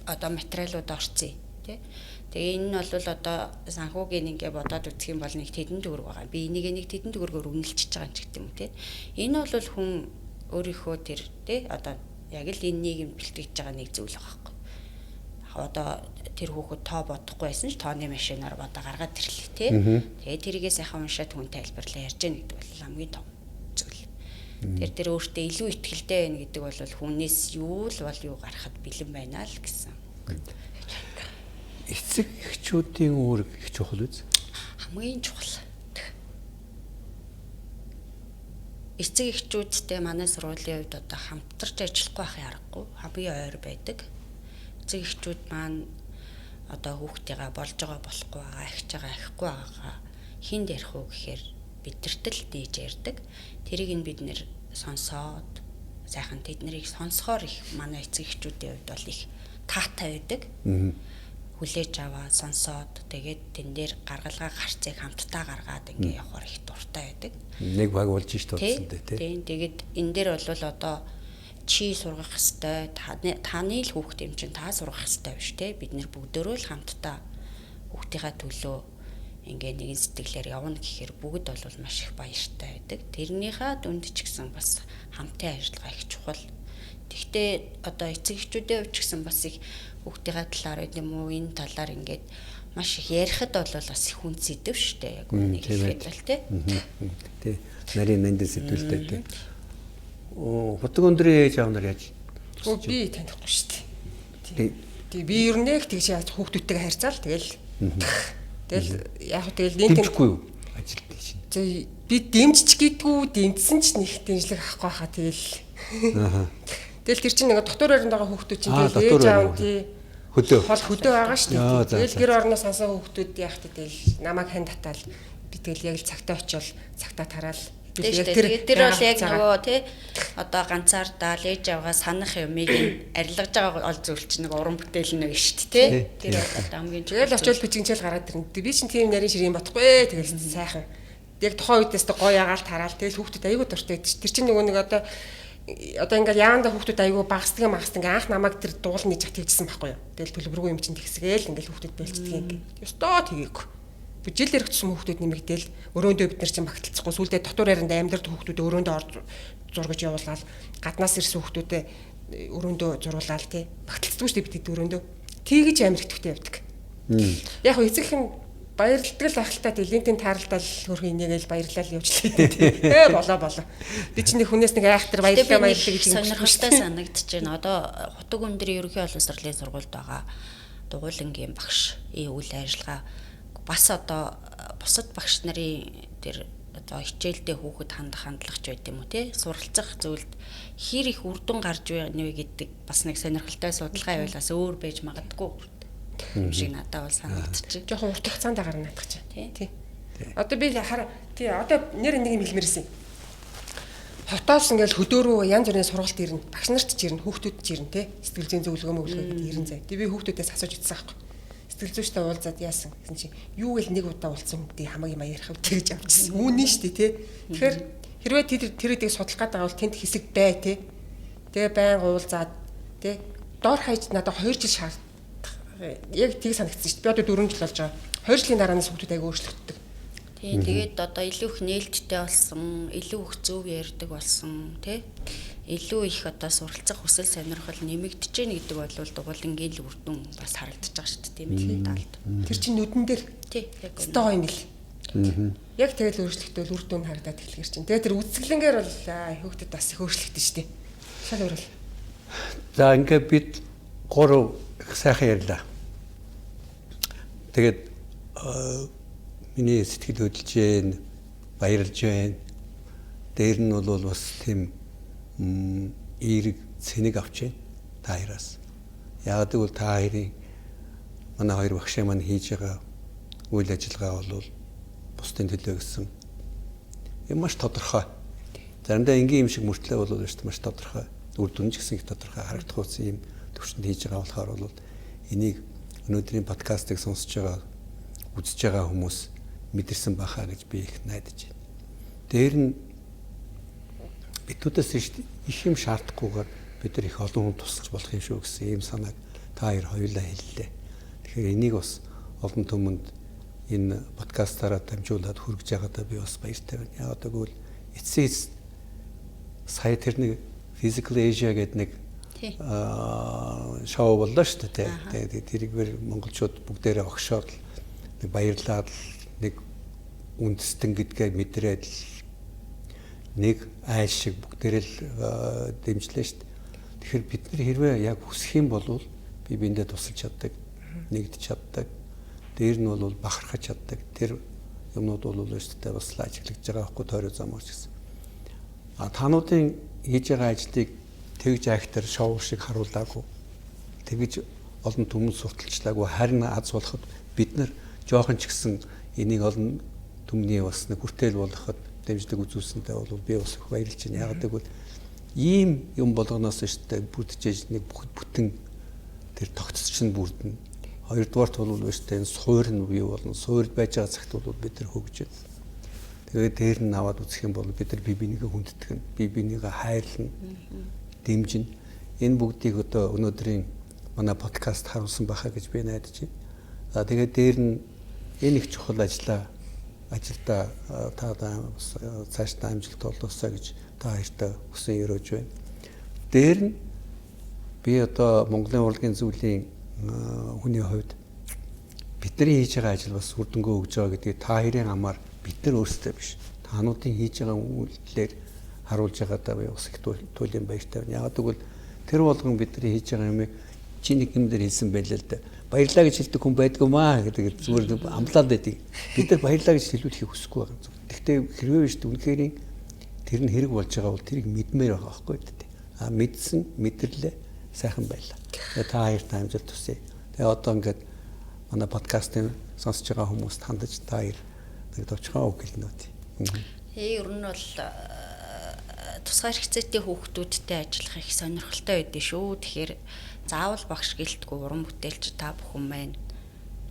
одоо материалууд орцсон тий. Тэгээ энэ нь бол одоо санхүүгийн ингээ бодоод үзэх юм бол нэг тэдэн төгрөг байгаа. Би энийг нэг тэдэн төгрөгөөр үнэлчихэж байгаа юм ч гэдэг юм тий. Энэ бол хүн өөрийнхөө тэр тий одоо яг л энэ нийгэм бэлтгэж байгаа нэг зүйл байгаа байхгүй. Одоо тэр хүүхэд тоо бодохгүй байсан ч тооны машинаар бодоо гаргаад ирлээ тий. Тэгээ тэрийгээ сайхан уншаад хүн тайлбарлаа ярьж яах гэдэг бол хамгийн том зүйл. Тэр өөртөө илүү ихтгэлтэй байна гэдэг бол хүнээс юу л бол юу гарахад бэлэн байна л гэсэн. Эцэг эхчүүдийн үүрэг их чухал үз? Хамгийн чухал. Эцэг эхчүүдтэй манай сургуулийн хувьд одоо хамтарч ажиллахгүй байхын аргагүй хамгийн ойр байдаг. Эцэг эхчүүд маань одоо хүүхдийгээ болж байгаа болохгүй байгаа, ахиж байгаа аhiхгүй байгаагаа хинд ярих уу гэхээр бидэрт л дээж ярьдаг. Тэрийг нь бид нэр сонсоод сайхан тэд нарыг сонсохоор их манай эцэг эхчүүдийн хувьд бол их таатай байдаг. Хүлээж аваа сонсоод тэгээд тэн дээр гаргалгаа гарцыг хамтдаа гаргаад ингээ явахаар их дуртай байдаг. Нэг баг болж ш тулсан дээ тийм. Тэгээд энэ дээр бол одоо чи сургах хэвээр таны л хүүхд юм чинь та сургах хэвээр биш те. Бид нэр бүгдөө л хамтдаа хүүхдийнхаа төлөө ингээ нэгэн сэтгэлээр явна гэхээр бүгд бол маш их баяртай байдаг. Тэрнийхээ дүнд ч гэсэн бас хамтын ажиллагаа их чухал. Тэгтээ одоо эцэг эхчүүдийн хувьд ч гэсэн бас их хүүхдийн талаар юм уу энэ талаар ингээд маш их ярихад бол бас их хүн сэдв штэ яг үнийг хэлээд бол тий. Нарийн мэндэ сэдвэлтэй тий. Хутаг өндрийн ээж аав нар яаж? Би танихгүй штэ. Тий. Би ер нь яг тэгж яаж хүүхдүүдтэйгээ харьцаал тэгэл яг тэгэл дэмжихгүй юу? Ажилт шин. Би дэмжиж гэдгүү дэмжсэн ч нэг дэмжлэг авахгүй хаа тэгэл. Тэгэл тэр чинь нэг дотор байранд байгаа хүүхдүүд чинь тэгэл ээж аав тий хөдөө байгаа шүү дээ. Тэгэл гэр орноос сансан хүүхдүүд яах тэгэл намайг хань татаал би тэгэл яг л цагтаа очивол цагтаа тараал тэр бол яг нөгөө тий одоо ганцаардаал ээж авгаа санах юмыг арилгаж байгаа ол зүйл чинь нэг уран бүтээл нэг шүү дээ тий. Тэр бол одоо хамгийн тэгэл очивол бичгэнчэл гараад ирнэ. Би чинь тийм нарийн ширийн бодохгүй тэгэл сайхан. Яг тухайн үедээс гоё ягаал тараал тэгэл хүүхдүүд аягүй дуртай байдаг. Тэр чинь нөгөө нэг одоо ингээл яанда хүүхдүүд аягүй багсдаг анх намайг тэр дуул нээж тэгжсэн байхгүй юу. Тэгэл төлбөргүй юм чинь тэгсгээл ингээл хүүхдүүд бэлцдэг юм. Ёстой тгийг. Жил өргөцсөн хүүхдүүд нэмэгдээл өрөөндөө бид нар чинь багталцахгүй сүулдэ дотор байранд амьдард хүүхдүүд өрөөндөө орж зургаж явуулаад гаднаас ирсэн хүүхдүүдэд өрөөндөө зургуулаад тий багталцдаг шүү дээ бид өрөөндөө. Тэгж амир итгэвтэй явдаг. Яг хөө эцэгхэн баярлдаг л ахaltaа линтийн тааралдаал хөрхөн инээгээл баярлал явуулчихлаа. Болоо. Би чинь хүнээс нэг айхтар баярлалаа гэж сонирхолтой санагдаж байна. Одоо Хутаг өндрийн ерөнхий боловсролын сургуульд байгаа дугуйлангийн багш үйл ажиллагаа бас одоо бусад багш нарын тэр одоо хичээлдээ хүүхэд хандах хандлагч байт юм уу те суралцах зүйлд хэр их үр дүн гарч байна вэ гэдэг бас нэг сонирхолтой судалгаа явуулаас өөр байж магадгүй юм шиг надад бол санагдчих. Жохон урт хугацаанд гарна надах чинь. Тий. Одоо би тий одоо нэр нэг юм хэлмээрсэн. Хотоос ингээл хөдөөрөө янз бүрийн сургалт ирнэ. Багш нарт ч ирнэ, хүүхдүүд ч ирнэ те. Сэтгэл зүйн зөвлөгөө мөглөө гэдэг ирнэ зэ. Тэг би хүүхдүүдээс асууж утсан аахгүй. Сэтгэл зүйчтэй уулзаад яасан гэсэн чинь юу гэл нэг удаа уулзсан хүмүүстэй хамаагийн маяг ярих гэж авчихсан. Үүнэн шүү дээ те. Тэгэхээр хэрвээ тэр үдийг судлах гээд байгаа бол тэнд хэсэг бай те. Тэгээ байн уулзаад те. Доор хаяж надад 2 жил шаардсан. Яг тийг санагдсан шүү дээ. Би одоо 4 жил болж байгаа. 2 жилийн дараанаас хүүхдүүд аяга өөрчлөгддөг. Тий, тэгээд одоо илүү их нээлттэй болсон, илүү их зөв ярьдаг болсон, тий. Илүү их одоо суралцах хүсэл сонирхол нэмэгдэж гэнэ гэдэг бол дугуулангийн л үр дүн бас харагдаж байгаа шүү дээ, тийм талд. Тэр чинь нүдэн дээр тий, яг гоё юм бил. Яг тэгэл өөрчлөлтөө үр дүн харагдаад эхлэхэр чинь. Тэгээд тэр үзэсгэлэнгээр бол хүүхдэд бас их өөрчлөгдөн шүү дээ. Шал өөрөл. За ингээд бид 3 их сайхан ярьлаа. Тэгээд миний сэтгэл хөдлөж जैन баярлж байна. Дээр нь бол бас тийм эерэг цэник авч байна. Та хоёроос. Яг гэвэл та хоёрын манай хоёр багшаа маань хийж байгаа үйл ажиллагаа бол бусдын төлөө гэсэн маш тодорхой. Заримдаа энгийн юм шиг мөртлөө бол шүү дээ маш тодорхой. Үр дүн ч гэсэн их тодорхой харагдах үсэн юм төвшөнд хийж байгаа болохоор бол энийг өнөөдрийн подкастыг сонсож байгаа үзэж байгаа хүмүүс мэдэрсэн бахаа гэж би их найдаж байна. Дээр нь биднээс их юм шаардахгүйгээр бид нар их олон хүн тусалж болох юм шүү гэсэн ийм санааг та хоёулаа хэллээ. Тэгэхээр энийг бас олон түмэнд энэ подкастаараа дамжуулаад хүргэж байгаадаа би бас баяртай байна. Яагаад гэвэл эцсээс сая тэр нэг Physical Asia гэдэг нэг шоу боллоо шүү дээ. Тэгээд тэрийгээр монголчууд бүгдээрээ огшоод нэг баярлаад нэг үндэстэн гэдгээ мэдрээд нэг айл шиг бүгдээрээ л дэмжлээ шүү дээ. Тэгэхээр бид нар хэрвээ яг хүсэх юм бол би биендээ тусалж чаддаг, нэгдэж чаддаг. Дээр нь бол бахархаж чаддаг. Тэр юмнууд бол шүү дээ бас ажиглаж байгаа байхгүй тойроо замаарч гэсэн. Тануудын хийж байгаа ажлыг тэгж актер шоу шиг харуулаагүй. Тэгж олон түмэн сурталчлаагүй. Харин аз болоход бид нар жоохон ч гэсэн энийг олон түмний бас нэг хүртэл болгоход дэмждэг үзүүлсэнтэй бол би бас их баярлж байна. Яагаад гэвэл ийм юм болгоноос шүү дээ бүрдэж нэг бүтэн тэр тогтцсон бүрдэн. Хоёрдугаарт бол шүү дээ энэ суур нь бий болно. Суурд байж байгаа цагт бол бид нар хөгжөж байна. Тэгээд дээр нь аваад үзэх юм бол бид нар бие бинийгээ хүндэтгэн, бие бинийгээ хайрлна, дэмжин. Энэ бүгдийг одоо өнөөдрийн манай подкаст харуулсан байхаа гэж би найдаж байна. Тэгээд дээр нь энэ их чухал ажилдаа та цаашдаа амжилт олгосоо гэж та хоёртаа хүсэн өрөөж байна. Дээр нь би одоо Монголын урлагийн зөвлөлийн хүний хувьд бидний хийж байгаа ажил бас үр дүнгээ өгж байгаа гэдгийг та хоёрын амаар бид нар өөрсдөө биш. Таануудын хийж байгаа үйлдэлээр харуулж байгаадаа би бас их туйлын баяртай байна. Яагаад гэвэл тэр болгон бидний хийж байгаа юмыг чи нэг юм дээр хэлсэн байлаа л да. Баярлаа гэж хэлдэг хүн байдгүй маа гэдэг зүгээр амлаад байдгийг. Бид нар баярлаа гэж хэлүүлэхийг хүсэхгүй байгаа. Гэхдээ хэрвээ биш үнэхээр тэр нь хэрэг болж байгаа бол тэрийг мэдмээр байгаа байхгүй дээ. Мэдсэн мэдэрлээ сайхан байлаа. Тэгээ та хоёрт амжилт хүсье. Тэгээ одоо ингээд манай подкастын сонсож байгаа хүмүүст хандаж та хоёр нэг товчхон үг хэлнэ үү. Ер нь бол тусгай хэрэгцээтэй хүүхдүүдтэй ажиллах их сонирхолтой байдсан шүү. Тэгэхээр заавал багш гэлтгүй уран бүтээлч та бүхэн маань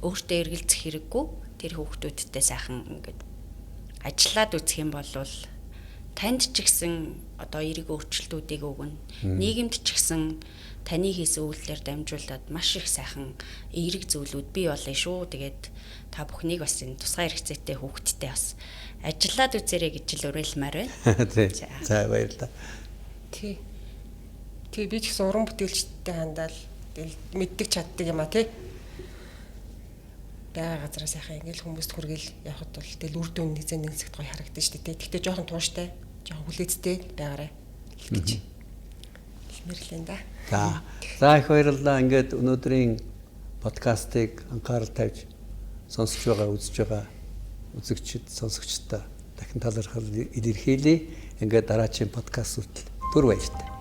өөртөө эргэлзэх хэрэггүй. Тэр хүүхдүүдтэй сайхан ингээд ажиллаад үзэх юм бол танд ч гэсэн одоо эерэг өөрчлөлтүүдийг өгнө. Нийгэмд ч гэсэн таны хийсэн үйлдэлээр дамжуулаад маш их сайхан эерэг зүйлүүд бий болно шүү. Тэгээд та бүхнийг бас энэ тусгай хэрэгцээтэй хүүхдтэй бас ажиллаад үзээрэй гэж л уриалмаар байна. Тий. За баярлалаа. Тий. Тий би ч гэсэн уран бүтээлчтэй хандаал мэддэг чаддаг юм а тий. Бага газараа сайхан ингээл хүмүүст хүргээл явахд бол тэгэл үр дүн нэгэн нэгсэгт гоё харагдаж штэ тий. Гэхдээ жоохон тууштай, жоохон хүлээцтэй байгаарай гэж хэлмэрлэн да. За их баярлалаа. Ингээд өнөөдрийн подкастыг анхаарал тавьж сонсож байгаа, үзэж байгаа үзэгчид, сонсогчдод дахин талархал илэрхийлье. Ингээд дараагийн подкаст хүртэл түр баяртай.